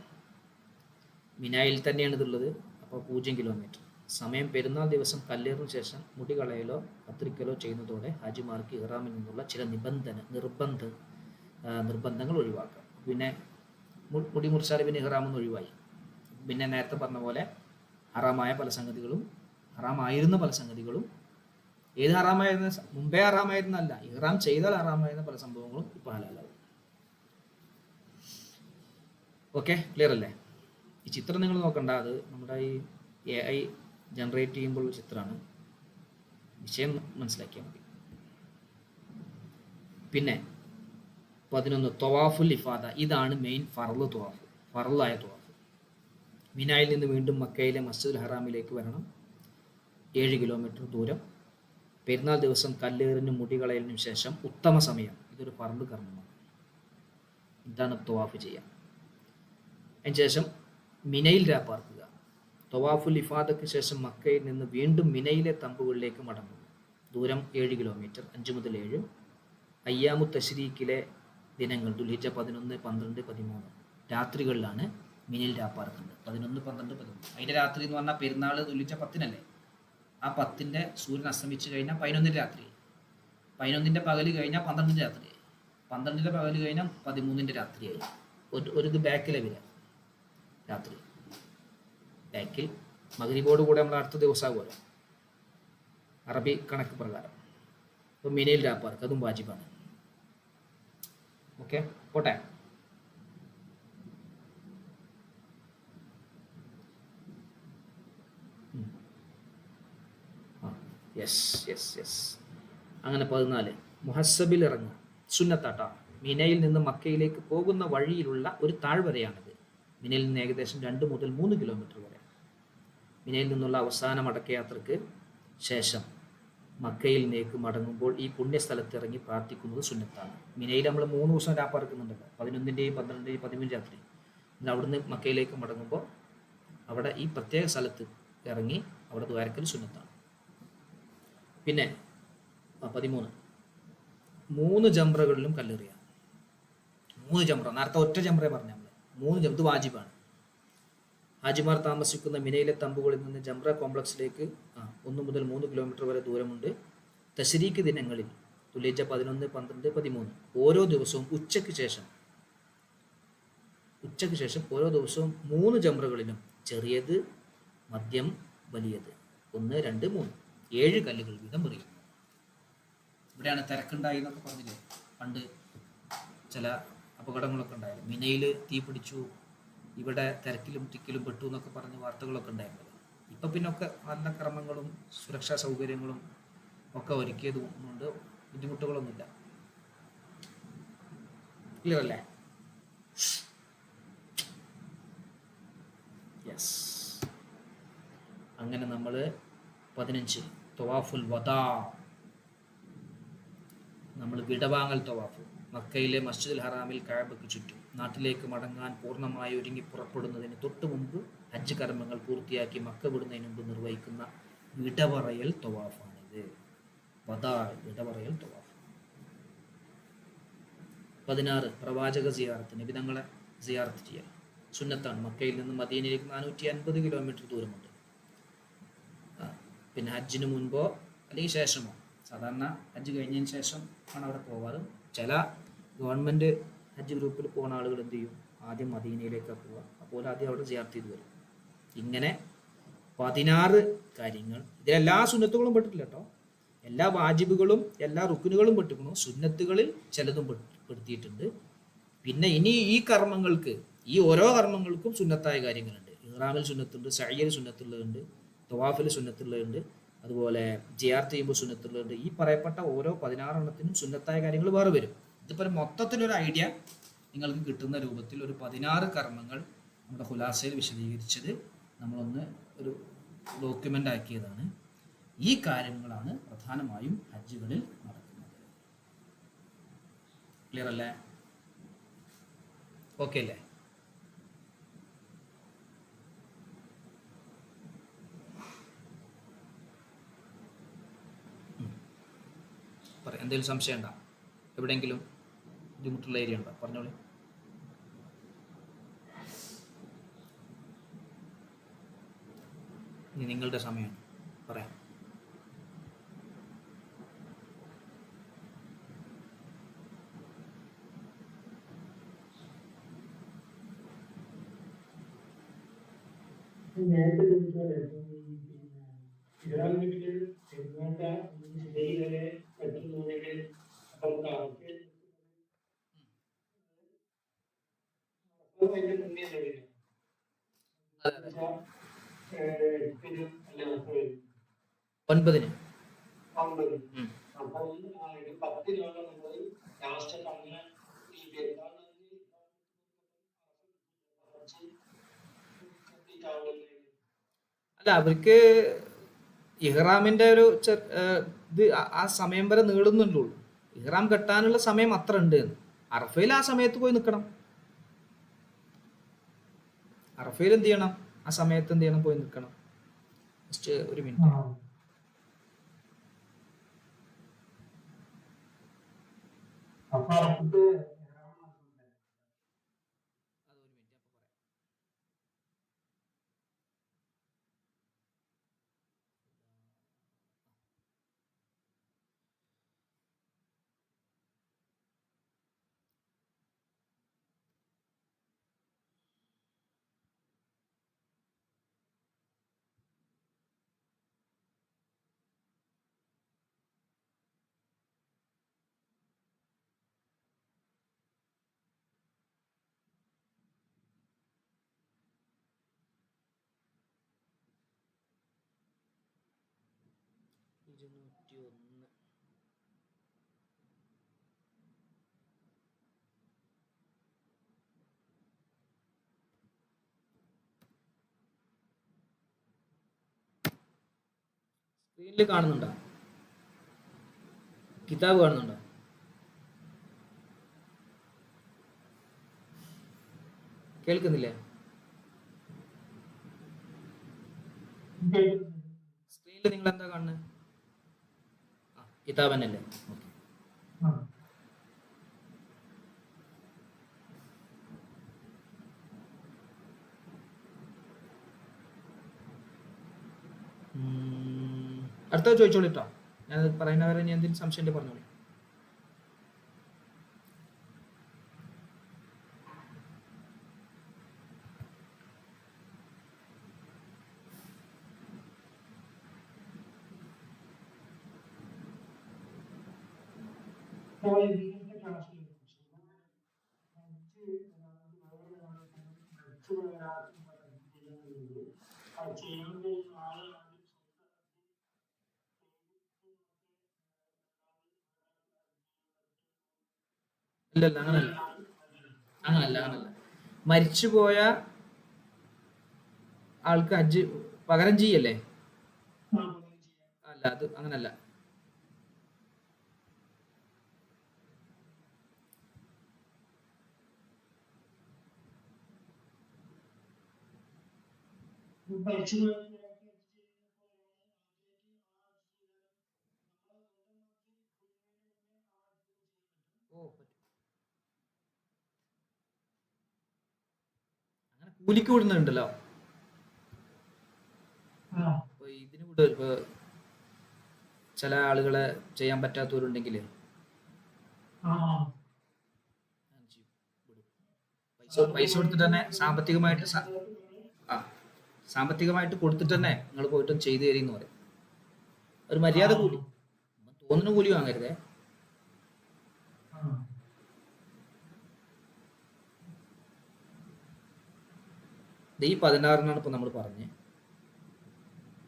മിനായിൽ തന്നെയാണ് ഇതുള്ളത്. അപ്പോൾ 0 കിലോമീറ്റർ. സമയം പെരുന്നാൾ ദിവസം കല്ലേറിന് ശേഷം മുടി കളയലോ കത്രിക്കലോ ചെയ്യുന്നതോടെ ഹാജിമാർക്ക് ഇഹ്റാമിൽ നിന്നുള്ള ചില നിർബന്ധങ്ങൾ ഒഴിവാക്കാം. പിന്നെ മുടി മുറിച്ചാൽ പിന്നെ ഇഹ്റാമെന്ന് ഒഴിവായി. പിന്നെ നേരത്തെ പറഞ്ഞ പോലെ ഹറാമായിരുന്ന പല സംഗതികളും ഏത് ഹറാമായിരുന്ന, മുമ്പേ ഹറാമായിരുന്നല്ല, ഇഹ്റാം ചെയ്താൽ ഹറാമായിരുന്ന പല സംഭവങ്ങളും ഇപ്പോൾ ഹലാലാവും. ഓക്കെ, ക്ലിയർ അല്ലേ? ഈ ചിത്രം നിങ്ങൾ നോക്കണ്ട, അത് നമ്മുടെ ഈ AI ജനറേറ്റ് ചെയ്യുമ്പോൾ ചിത്രമാണ്. വിഷയം മനസ്സിലാക്കിയാൽ മതി. പിന്നെ 11 ത്വവാഫുൽ ഇഫാദ. ഇതാണ് മെയിൻ ഫറളായ ത്വവാഫ്. മിനായിൽ നിന്ന് വീണ്ടും മക്കയിലെ മസ്ജിദുൽ ഹറാമിലേക്ക് വരണം. 7 കിലോമീറ്റർ ദൂരം. പെരുന്നാൾ ദിവസം കല്ലേറിനും മുടികളയലിനും ശേഷം ഉത്തമ സമയം. ഇതൊരു ഫർദ് കർമ്മമാണ്. ഇതാണ് ത്വവാഫ് ചെയ്യുക. അതിനുശേഷം മിനയിൽ രാപ്പാർക്കുക. ത്വവാഫുൽ ഇഫാദയ്ക്ക് ശേഷം മക്കയിൽ നിന്ന് വീണ്ടും മിനയിലെ തമ്പുകളിലേക്ക് മടങ്ങും. ദൂരം 7 കിലോമീറ്റർ. 5 മുതൽ 7. അയ്യാമു തശ്രീക്കിലെ ദിനങ്ങൾ ദുൽഹിജ്ജ 11, 12, 13 രാത്രികളിലാണ് മിനയിൽ രാപ്പാർക്കുന്നത്. 11, 12, 13. അതിൻ്റെ രാത്രി എന്ന് പറഞ്ഞാൽ പെരുന്നാൾ ദുൽഹിജ്ജ 10 ആ 10ൻ്റെ സൂര്യൻ അസ്തമിച്ച് കഴിഞ്ഞാൽ 11 രാത്രി. 11ൻ്റെ പകൽ കഴിഞ്ഞാൽ 12 രാത്രിയായി. 12ൻ്റെ പകൽ കഴിഞ്ഞാൽ 13 രാത്രിയായി. ഒരു ഇത് ബാക്കിലെ വരിക രാത്രി. ബാക്കിൽ മഗ്രിബോട് കൂടെ നമ്മൾ അടുത്ത ദിവസമാകുമല്ലോ അറബി കണക്ക് പ്രകാരം. അപ്പോൾ മിനയിൽ രാപ്പാർക്ക് അതും വാജിബാണ്. ഓക്കെ, പോട്ടെ. യെസ്. അങ്ങനെ 14 മുഹസ്സബിൽ ഇറങ്ങുക. സുന്നത്താട്ടാ. മിനയിൽ നിന്ന് മക്കയിലേക്ക് പോകുന്ന വഴിയിലുള്ള ഒരു താഴ്വരയാണിത്. മിനയിൽ നിന്ന് ഏകദേശം 2 മുതൽ 3 കിലോമീറ്റർ വരെ. മിനയിൽ നിന്നുള്ള അവസാന മടക്കയാത്രയ്ക്ക് ശേഷം മക്കയിലേക്ക് മടങ്ങുമ്പോൾ ഈ പുണ്യസ്ഥലത്ത് ഇറങ്ങി പ്രാർത്ഥിക്കുന്നത് സുന്നത്താണ്. മിനയിൽ നമ്മൾ 3 ദിവസം രാപ്പാർക്കുന്നുണ്ടല്ലോ, 11ൻ്റെയും 12ൻ്റെയും 13 രാത്രി. എന്നാൽ അവിടുന്ന് മക്കയിലേക്ക് മടങ്ങുമ്പോൾ അവിടെ ഈ പ്രത്യേക സ്ഥലത്ത് ഇറങ്ങി അവിടെ ദ്വാരക്കൽ സുന്നത്താണ്. പിന്നെ 13 3 ജംറകളിലും കല്ലെറിയാം. 3 ജംറ. നേരത്തെ ഒറ്റ ജംറയെ പറഞ്ഞു നമ്മൾ. 3 ഇത് വാജിബാണ്. ഹാജിമാർ താമസിക്കുന്ന മിനയിലെ തമ്പുകളിൽ നിന്ന് ജംറ കോംപ്ലക്സിലേക്ക് 1 മുതൽ 3 കിലോമീറ്റർ വരെ ദൂരമുണ്ട്. തശ്രീക്ക് ദിനങ്ങളിൽ ദുൽഹിജ്ജ 11, 12, 13 ഓരോ ദിവസവും ഉച്ചയ്ക്ക് ശേഷം ഓരോ ദിവസവും 3 ജംറകളിലും ചെറിയത്, മദ്യം, വലിയത് 1, 2, 3 7 കല്ലുകൾ വീതം എറിയും. ഇവിടെയാണ് തിരക്കുണ്ടായി എന്നൊക്കെ പറഞ്ഞില്ലേ, പണ്ട് ചില അപകടങ്ങളൊക്കെ ഉണ്ടായത്. മിനയിൽ തീ പിടിച്ചു, ഇവിടെ തിരക്കിലും തിക്കിലും പെട്ടു എന്നൊക്കെ പറഞ്ഞ് വാർത്തകളൊക്കെ ഉണ്ടായിരുന്നത്. ഇപ്പം പിന്നെ ഒക്കെ നല്ല ക്രമങ്ങളും സുരക്ഷാ സൗകര്യങ്ങളും ഒക്കെ ഒരുക്കിയത് കൊണ്ട് ബുദ്ധിമുട്ടുകളൊന്നുമില്ല. ക്ലിയർ അല്ലേ? യെസ്. അങ്ങനെ നമ്മൾ 15 തവാഫുൽ വദാ, നമ്മൾ വിടവാങ്ങൽ തവാഫ്. മക്കയിലെ മസ്ജിദുൽ ഹറാമിൽ കഅബയ്ക്ക് ചുറ്റും നാട്ടിലേക്ക് മടങ്ങാൻ പൂർണ്ണമായി ഒരുങ്ങി പുറപ്പെടുന്നതിന് തൊട്ട് മുമ്പ് ഹജ്ജ് കർമ്മങ്ങൾ പൂർത്തിയാക്കി മക്ക വിടുന്നതിന് മുമ്പ് നിർവഹിക്കുന്ന വിടപറയൽ തവാഫാണിത്. വദാ, വിടപറയൽ തവാഫ്. 16 പ്രവാചക സിയാറത്ത്, നബി തങ്ങളെ സിയാറത്ത് ചെയ്യൽ സുന്നത്താണ്. മക്കയിൽ നിന്ന് മദീനയിലേക്ക് 450 കിലോമീറ്റർ ദൂരമുണ്ട്. പിന്നെ ഹജ്ജിന് മുൻപോ അല്ലെങ്കിൽ ശേഷമോ, സാധാരണ ഹജ്ജ് കഴിഞ്ഞതിന് ശേഷം ആണ് അവിടെ പോകാറ്. ചില ഗവൺമെൻറ് ഹജ്ജ് ഗ്രൂപ്പിൽ പോകുന്ന ആളുകൾ എന്ത് ചെയ്യും, ആദ്യം മദീനയിലേക്കാണ് പോവുക. അപ്പോൾ ആദ്യം അവിടെ സിയാറത്ത് ചെയ്ത് വരും. ഇങ്ങനെ 16 കാര്യങ്ങൾ. ഇതിലെല്ലാ സുന്നത്തുകളും പെട്ടിട്ടില്ല കേട്ടോ. എല്ലാ വാജിബുകളും എല്ലാ റുക്കുനുകളും പെട്ടിരിക്കുന്നു. സുന്നത്തുകളിൽ ചിലതും പെടുത്തിയിട്ടുണ്ട്. പിന്നെ ഇനി ഈ കർമ്മങ്ങൾക്ക്, ഈ ഓരോ കർമ്മങ്ങൾക്കും സുന്നത്തായ കാര്യങ്ങളുണ്ട്. ഇഹ്റാമിൽ സുന്നത്തുണ്ട്, സഅയിൽ സുന്നത്തുള്ളതുണ്ട്, തവാഫിൽ സുന്നത്തുള്ളതുണ്ട്, അതുപോലെ സിയാറത്ത് ചെയ്യുമ്പോൾ സുന്നത്തുള്ളതുണ്ട്. ഈ പറയപ്പെട്ട ഓരോ 16 എണ്ണത്തിനും സുന്നത്തായ കാര്യങ്ങൾ വേറെ വരും. ഇതിപ്പോൾ മൊത്തത്തിലൊരു ഐഡിയ നിങ്ങൾക്ക് കിട്ടുന്ന രൂപത്തിൽ ഒരു 16 കർമ്മങ്ങൾ നമ്മുടെ ഖുലാസയിൽ വിശദീകരിച്ചത് നമ്മളൊന്ന് ഒരു ഡോക്യുമെൻ്റ് ആക്കിയതാണ്. ഈ കാര്യങ്ങളാണ് പ്രധാനമായും ഹജ്ജുകളിൽ നടക്കുന്നത്. ക്ലിയർ അല്ലേ? ഓക്കെ അല്ലേ? പറയാം. എന്തെങ്കിലും സംശയം ഉണ്ടോ? എവിടെയെങ്കിലും ബുദ്ധിമുട്ടുള്ള ഏരിയ ഉണ്ടോ? പറഞ്ഞോളൂ. ഇനി നിങ്ങളുടെ സമയമാണ്, പറയാം. ഒൻപതിന് അല്ല, അവർക്ക് ഇഹ്റാമിന്റെ ഒരു ഇത് ആ സമയം വരെ നീളുന്നുള്ളൂ. ഇഹ്റാം കെട്ടാനുള്ള സമയം അത്ര ഉണ്ട്. അറഫയിൽ ആ സമയത്ത് പോയി നിൽക്കണം. അറഫയിൽ എന്ത് ചെയ്യണം? ആ സമയത്ത് എന്ത് ചെയ്യണം? പോയി നിൽക്കണം. ജസ്റ്റ് ഒരു മിനിറ്റ്. സ്ക്രീനിൽ കാണുന്നുണ്ടോ? കിതാബ് കാണുന്നുണ്ടോ? കേൾക്കുന്നില്ലേ? സ്ക്രീനിൽ നിങ്ങൾ എന്താ കാണുന്നത്? കിതാബ് തന്നെയല്ലേ? അടുത്തത് ചോദിച്ചോളിട്ടോ. ഞാൻ പറയുന്നവരെ ഇനി എന്തെങ്കിലും സംശയം ഉണ്ടെങ്കിൽ പറഞ്ഞോളൂ. ഇല്ലല്ല, അങ്ങനല്ല അങ്ങനല്ല അങ്ങനല്ല. മരിച്ചുപോയ ആൾക്ക് ഹജ്ജ് പകരം ചെയ്യല്ലേ? അല്ല, അത് അങ്ങനല്ല. ഓ, അങ്ങനെ കൂലിക്ക് വിടുന്നുണ്ടല്ലോ. ഇപ്പൊ ഇതിന് വിടും. ഇപ്പൊ ചില ആളുകളെ ചെയ്യാൻ പറ്റാത്തവരുണ്ടെങ്കിൽ പൈസ കൊടുത്തിട്ട് തന്നെ ആ സാമ്പത്തികമായിട്ട് കൊടുത്തിട്ട് തന്നെ നിങ്ങൾ പോയിട്ടും ചെയ്തു തരീന്ന് പറയും. ഒരു മര്യാദ കൂലി, തോന്നുന്ന കൂലി വാങ്ങരുതേ. ഈ 16 ഇപ്പൊ നമ്മൾ പറഞ്ഞ്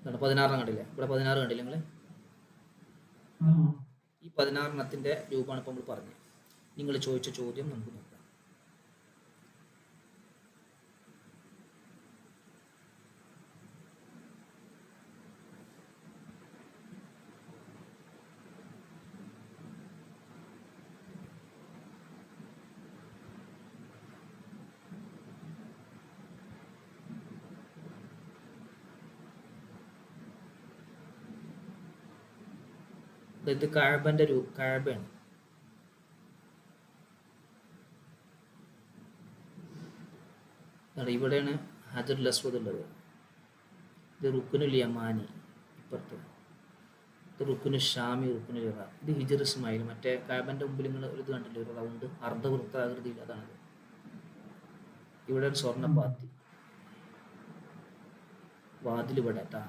16 കണ്ടില്ലേ? ഇവിടെ 16 കണ്ടില്ലേ നിങ്ങള്? ഈ 16 രൂപമാണ് ഇപ്പൊ നമ്മൾ പറഞ്ഞത്. നിങ്ങൾ ചോദിച്ച ചോദ്യം നമുക്ക് നോക്കാം. ഇത് കഅബന്റെ കഅബയാണ്. ഇവിടെയാണ് ഹജറുൽ അസ്വദ് ഉള്ളത്. ഇത് റുക്നുൽ യമാനി ഇപ്പുറത്ത്. ഇത് റുക്നുൽ ഷാമി, റുക്നുൽ ഇറാഖ്. ഇത് ഹിജർ ഇസ്മായിൽ. മറ്റേ കഅബന്റെ മുമ്പിൽ നിങ്ങൾ ഒരു ഇത് കണ്ടില്ലേ, ഒരു റൗണ്ട് അർദ്ധവൃത്താകൃതിയിൽ, അതാണത്. ഇവിടെ ഒരു സ്വർണ്ണ പാത്തി, വാതിൽ ഇവിടെ ട്ടാ.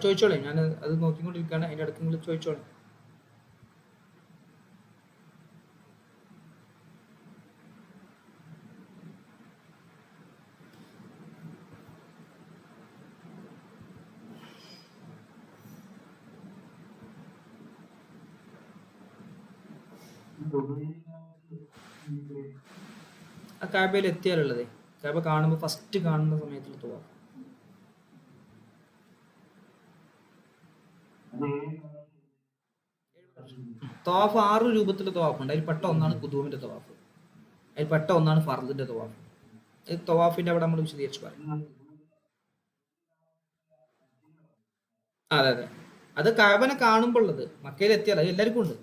ചോദിച്ചോളേ, ഞാൻ അത് നോക്കിക്കൊണ്ടിരിക്കുകയാണ്. അതിൻ്റെ ഇടയ്ക്ക് നിങ്ങൾ ചോദിച്ചോളേ. ആ കഅബയിൽ എത്തിയാലുള്ളത്, കഅബ കാണുമ്പോൾ ഫസ്റ്റ് കാണുന്ന സമയത്തുള്ള തുവാ. തവാഫ് 6 രൂപത്തിലുള്ള തവാഫുണ്ട്. അതിൽ പെട്ട ഒന്നാണ് ഖുദൂമിന്റെ തവാഫ്. അതിൽ പെട്ട ഒന്നാണ് ഫർദിന്റെ തവാഫ്. തവാഫിന്റെ അവിടെ നമ്മൾ വിശദീകരിച്ച് പറയും. അതെ അതെ, അത് കഅബനെ കാണുമ്പോൾ ഉള്ളത്. മക്കയിൽ എത്തിയാൽ അത് എല്ലാവർക്കും ഉണ്ട്,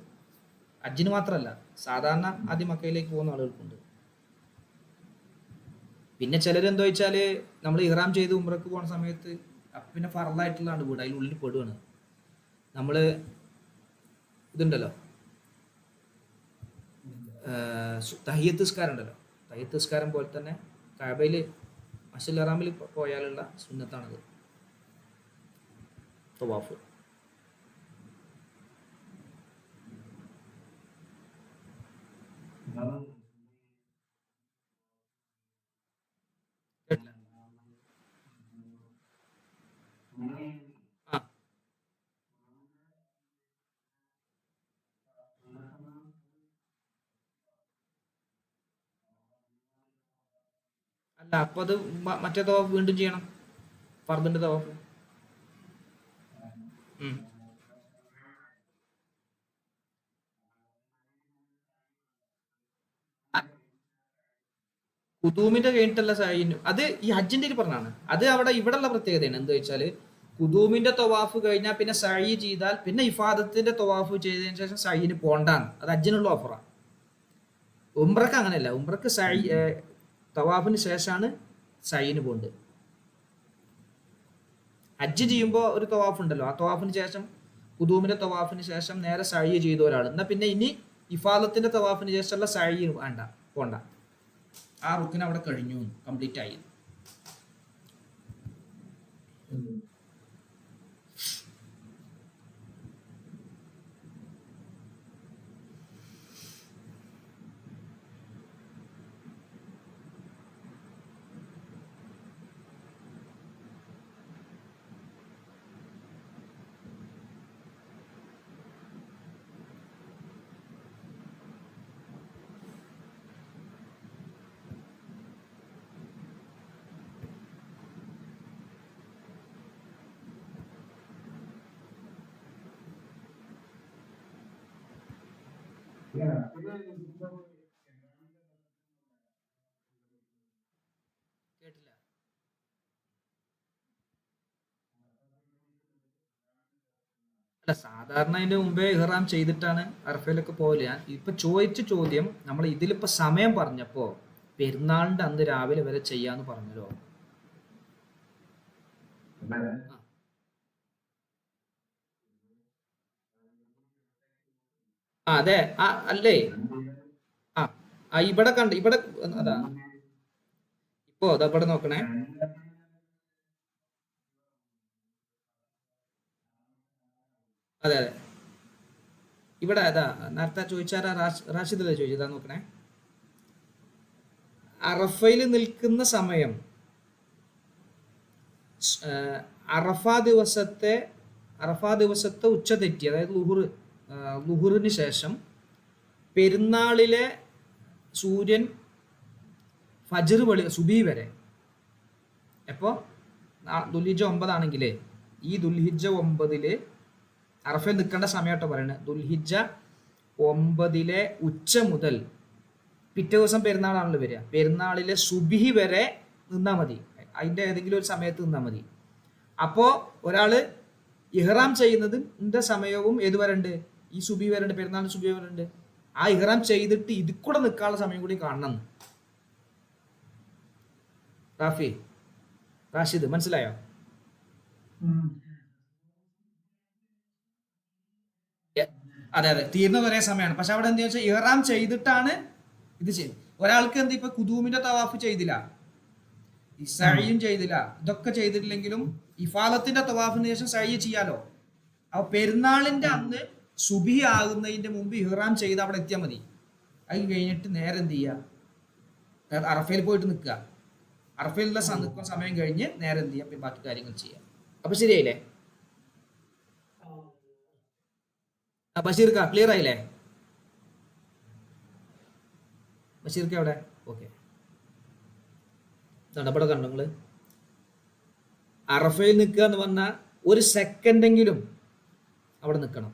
ഹജ്ജിന് മാത്രമല്ല, സാധാരണ ആദ്യം മക്കയിലേക്ക് പോകുന്ന ആളുകൾക്കുണ്ട്. പിന്നെ ചിലർ എന്താ വെച്ചാൽ നമ്മൾ ഇഹ്റാം ചെയ്ത് ഉംറക്ക് പോകുന്ന സമയത്ത് പിന്നെ ഫറലായിട്ടുള്ളതാണ് വീട്, അതിൽ ഉള്ളിൽ പെടുകയാണ്. നമ്മൾ ഇതുണ്ടല്ലോ, തഹിയ്യത്ത് നിസ്കാരം ഉണ്ടല്ലോ, തഹിയ്യത്ത് നിസ്കാരം പോലെ തന്നെ കഅബയിൽ മസ്ജിദുൽ ഹറാമിൽ പോയാലുള്ള സുന്നത്താണത്, തവാഫ്. ആ അല്ല, അപ്പൊ അത് മറ്റേ തവാഫ് വീണ്ടും ചെയ്യണം, ഫർദിന്റെ തവാഫ്. ഉം. കുതൂമിന്റെ കഴിഞ്ഞിട്ടല്ല സൈന്, അത് ഈ ഹജ്ജിന്റെ പറഞ്ഞാണ്. അത് അവിടെ ഇവിടെയുള്ള പ്രത്യേകതയാണ് എന്താ വെച്ചാല്, കുതൂമിന്റെ തവാഫ് കഴിഞ്ഞാൽ പിന്നെ സഴി ചെയ്താൽ പിന്നെ ഇഫാദത്തിന്റെ തവാഫ് ചെയ്തതിനു ശേഷം സൈന് പോണ്ടാണ്. അത് ഹജ്ജിനുള്ള ഓഫറാണ്. ഉംറക്ക് അങ്ങനെയല്ല, ഉംറക്ക് തവാഫിന് ശേഷമാണ് സൈന് പോണ്ട്. ഹജ്ജ് ചെയ്യുമ്പോൾ ഒരു തവാഫ് ഉണ്ടല്ലോ, ആ തവാഫിന് ശേഷം കുതൂമിന്റെ തവാഫിന് ശേഷം നേരെ സഴി ചെയ്ത ഒരാൾ എന്നാ പിന്നെ ഇനി ഇഫാദത്തിന്റെ തവാഫിന് ശേഷമുള്ള സഴി വേണ്ട, പോണ്ട. ആ റുക്കിന് അവിടെ കഴിഞ്ഞു, കംപ്ലീറ്റ് ആയി. കേട്ടില്ല. അല്ല, സാധാരണ അതിന്റെ മുമ്പേ ഇഹ്റാം ചെയ്തിട്ടാണ് അറഫയിലൊക്കെ പോകല്. ഞാൻ ഇപ്പൊ ചോദിച്ച ചോദ്യം, നമ്മൾ ഇതിലിപ്പോ സമയം പറഞ്ഞപ്പോ പെരുന്നാളിന്റെ അന്ന് രാവിലെ വരെ ചെയ്യാന്ന് പറഞ്ഞല്ലോ. ആ, അതെ. ആ, അല്ലേ. ആ, ആ, ഇവിടെ കണ്ട് ഇവിടെ അതാ, ഇപ്പോ അതാ ഇവിടെ നോക്കണേ. അതെ അതെ, ഇവിടെ അതാ നേരത്തെ ചോദിച്ചാരാ, റാഷിദല്ലേ ചോദിച്ചതാ, നോക്കണേ. അറഫയിൽ നിൽക്കുന്ന സമയം, ഏഹ്, അറഫ ദിവസത്തെ അറഫ ദിവസത്തെ ഉച്ച തെറ്റി, അതായത് ലുഹുറിന് ശേഷം പെരുന്നാളിലെ സൂര്യൻ ഫജ്ർ സുബി വരെ. എപ്പോ ദുൽഹിജ്ജ 9 ഈ ദുൽഹിജ്ജ 9 അറഫയിൽ നിൽക്കേണ്ട സമയമാട്ടോ പറയുന്നത്. ദുൽഹിജ്ജ 9 ഉച്ച മുതൽ പിറ്റേ ദിവസം പെരുന്നാളാണല്ലോ വരിക, പെരുന്നാളിലെ സുബിഹി വരെ നിന്നാൽ മതി, അതിന്റെ ഏതെങ്കിലും ഒരു സമയത്ത് നിന്നാൽ മതി. അപ്പോ ഒരാള് ഇഹ്റാം ചെയ്യുന്നതിന്റെ സമയവും ഏത് വരെ ഉണ്ട്, ഈ സുബി വരെ ഉണ്ട്, പെരുന്നാൾ സുബി വരെ ഉണ്ട്. ആ ഇഹ്റാം ചെയ്തിട്ട് ഇതിൽ കൂടെ നിൽക്കാനുള്ള സമയം കൂടി കാണണം. റാഫി, റാഷിദ്, മനസ്സിലായോ? അതെ അതെ, തീർന്നത് ഒരേ സമയമാണ്. പക്ഷെ അവിടെ എന്താ വെച്ചാൽ ഇഹ്റാം ചെയ്തിട്ടാണ് ഇത് ചെയ്യുന്നത്. ഒരാൾക്ക് എന്താ ഇപ്പൊ കുതൂമിന്റെ തവാഫ് ചെയ്തില്ല, സഴിയും ചെയ്തില്ല, ഇതൊക്കെ ചെയ്തിട്ടില്ലെങ്കിലും ഇഫാലത്തിന്റെ തവാഫിന് ശേഷം സഴി ചെയ്യാലോ. അപ്പൊ പെരുന്നാളിന്റെ അന്ന് സുബി ആകുന്നതിന്റെ മുമ്പ് ഇഹ്റാം ചെയ്ത് അവിടെ എത്തിയാൽ മതി. അത് കഴിഞ്ഞിട്ട് നേരെ എന്ത് ചെയ്യുക, അറഫയിൽ പോയിട്ട് നിൽക്കുക. അറഫയിലുള്ള നിൽക്കുന്ന സമയം കഴിഞ്ഞ് നേരെ എന്ത് ചെയ്യാം, ബാക്കി കാര്യങ്ങൾ ചെയ്യാം. അപ്പൊ ശരിയായില്ലേ? ബഷീർക്ക ക്ലിയർ ആയില്ലേ? ബഷീർക്ക് എവിടെ? ഓക്കെ, ഇവിടെ കണ്ടോ നിങ്ങള്, അറഫയിൽ നിൽക്കുക എന്ന് പറഞ്ഞാൽ ഒരു സെക്കൻഡെങ്കിലും അവിടെ നിൽക്കണം.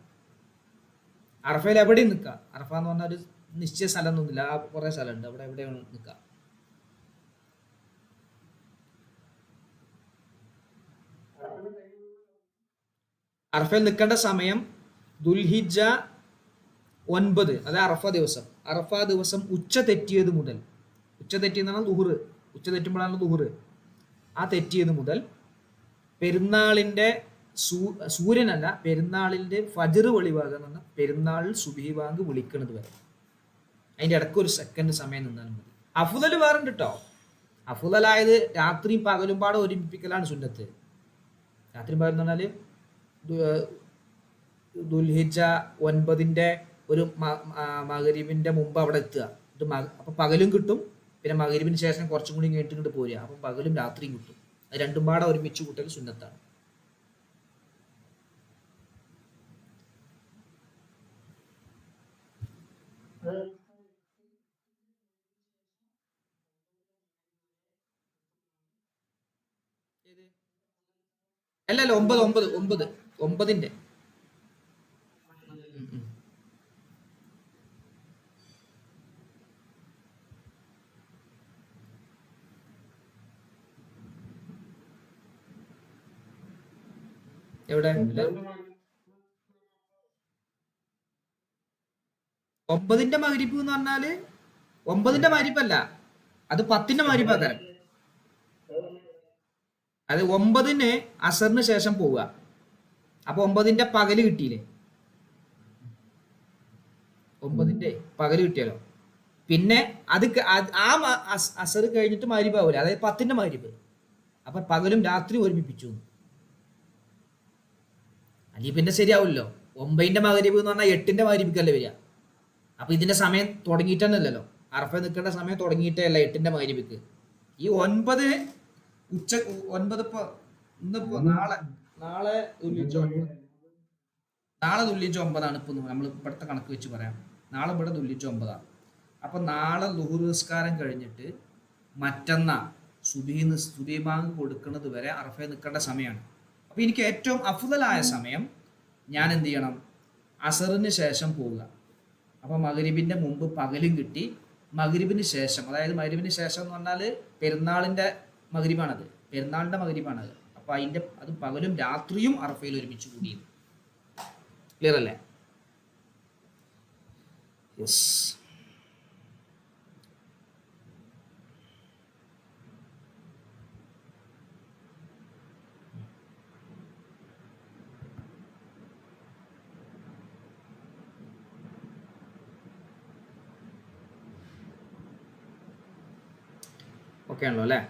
അറഫയിൽ എവിടെയും നിൽക്കുക. അറഫ എന്ന് പറഞ്ഞാൽ ഒരു നിശ്ചയ സ്ഥലം ഒന്നുമില്ല, ആ കുറെ സ്ഥലമുണ്ട്, അവിടെ എവിടെയാണ് നിൽക്കുക. അറഫയിൽ നിൽക്കേണ്ട സമയം ദുൽഹിജ്ജ 9, അതായത് അറഫ ദിവസം. അറഫ ദിവസം ഉച്ച തെറ്റിയത് മുതൽ, ഉച്ച തെറ്റിയെന്നാണ് ദുഹുറ്, ഉച്ച തെറ്റുമ്പോഴാണ് ദുഹുറ്, ആ തെറ്റിയത് മുതൽ പെരുന്നാളിന്റെ സൂര്യനല്ല, പെരുന്നാളിന്റെ ഫജ്ർ വെളിവാകുക എന്ന് പറഞ്ഞാൽ പെരുന്നാളിൽ സുബ്ഹി ബാങ്ക് വിളിക്കുന്നത് വരെ, അതിന്റെ ഇടയ്ക്ക് ഒരു സെക്കൻഡ് സമയം നിന്നാലും മതി. അഫ്ദൽ വേറുണ്ട് കേട്ടോ. അഫ്ദലായത് രാത്രിയും പകലും പാടെ ഒരുമിപ്പിക്കലാണ് സുന്നത്ത്. രാത്രിയും പകലും എന്ന് പറഞ്ഞാല് ദുൽഹിജ്ജ 9 ഒരു മഗ്‌രിബിന്റെ മുമ്പ് അവിടെ എത്തുക. അപ്പൊ പകലും കിട്ടും, പിന്നെ മഗ്‌രിബിന് ശേഷം കുറച്ചും കൂടി കഴിഞ്ഞിട്ട് ഇങ്ങോട്ട് പോരുക. അപ്പം പകലും രാത്രിയും കിട്ടും. അത് രണ്ടും പാടെ ഒരുമിച്ച് കൂട്ടൽ സുന്നത്താണ്. അല്ലല്ല, 9 എവിടെ 9 മഗ്‌രിബ് എന്ന് പറഞ്ഞാല് 9 മഗ്‌രിബല്ല, അത് 10 മഗ്‌രിബാകാരം. അത് 9 അസറിന് ശേഷം പോവുക. അപ്പൊ 9 പകല് കിട്ടിയില്ലേ, 9 പകല് കിട്ടിയാലോ. പിന്നെ അത് അസർ കഴിഞ്ഞിട്ട് മഗ്‌രിബ് ആവൂല, അതായത് 10 മഗ്‌രിബ്. അപ്പൊ പകലും രാത്രി ഒരുമിപ്പിച്ചു. അല്ലെങ്കിൽ പിന്നെ ശരിയാവില്ലല്ലോ. 9 മഗ്‌രിബ് എന്ന് പറഞ്ഞാൽ 8 മഗ്‌രിബിക്കല്ലേ വരിക. അപ്പൊ ഇതിന്റെ സമയം തുടങ്ങിയിട്ടല്ലല്ലോ, അറഫ നിൽക്കേണ്ട സമയം തുടങ്ങിയിട്ടേ അല്ല 8 മഗ്‌രിബിക്ക്. ഈ 9 ഉച്ച 9 ഇപ്പൊ ഇന്നിപ്പോ നാളെ നാളെ ദുൽഹിജ്ജ 9 ഇപ്പൊ നമ്മൾ ഇവിടുത്തെ കണക്ക് വെച്ച് പറയാം. നാളെ ഇവിടെ ദുൽഹിജ്ജ 9. അപ്പൊ നാളെ ളുഹുർ നിസ്കാരം കഴിഞ്ഞിട്ട് മറ്റന്നാ സുബഹി ബാങ്ക് കൊടുക്കുന്നത് വരെ അറഫയിൽ നിൽക്കേണ്ട സമയമാണ്. അപ്പൊ എനിക്ക് ഏറ്റവും അഫ്ദലായ സമയം ഞാൻ എന്ത് ചെയ്യണം, അസറിന് ശേഷം പോവുക. അപ്പൊ മഗ്‌രിബിന്റെ മുമ്പ് പകലും കിട്ടി, മഗ്‌രിബിന് ശേഷം, അതായത് മഗ്‌രിബിന് ശേഷം എന്ന് പറഞ്ഞാൽ പെരുന്നാളിന്റെ മഗ്‌രിബാണത്. അപ്പൊ അത് പകലും രാത്രിയും അറഫയിൽ ഒരുമിച്ച് കൂടി. ക്ലിയർ അല്ലേ? യെസ്. ഓക്കെ ആണല്ലോ അല്ലേ?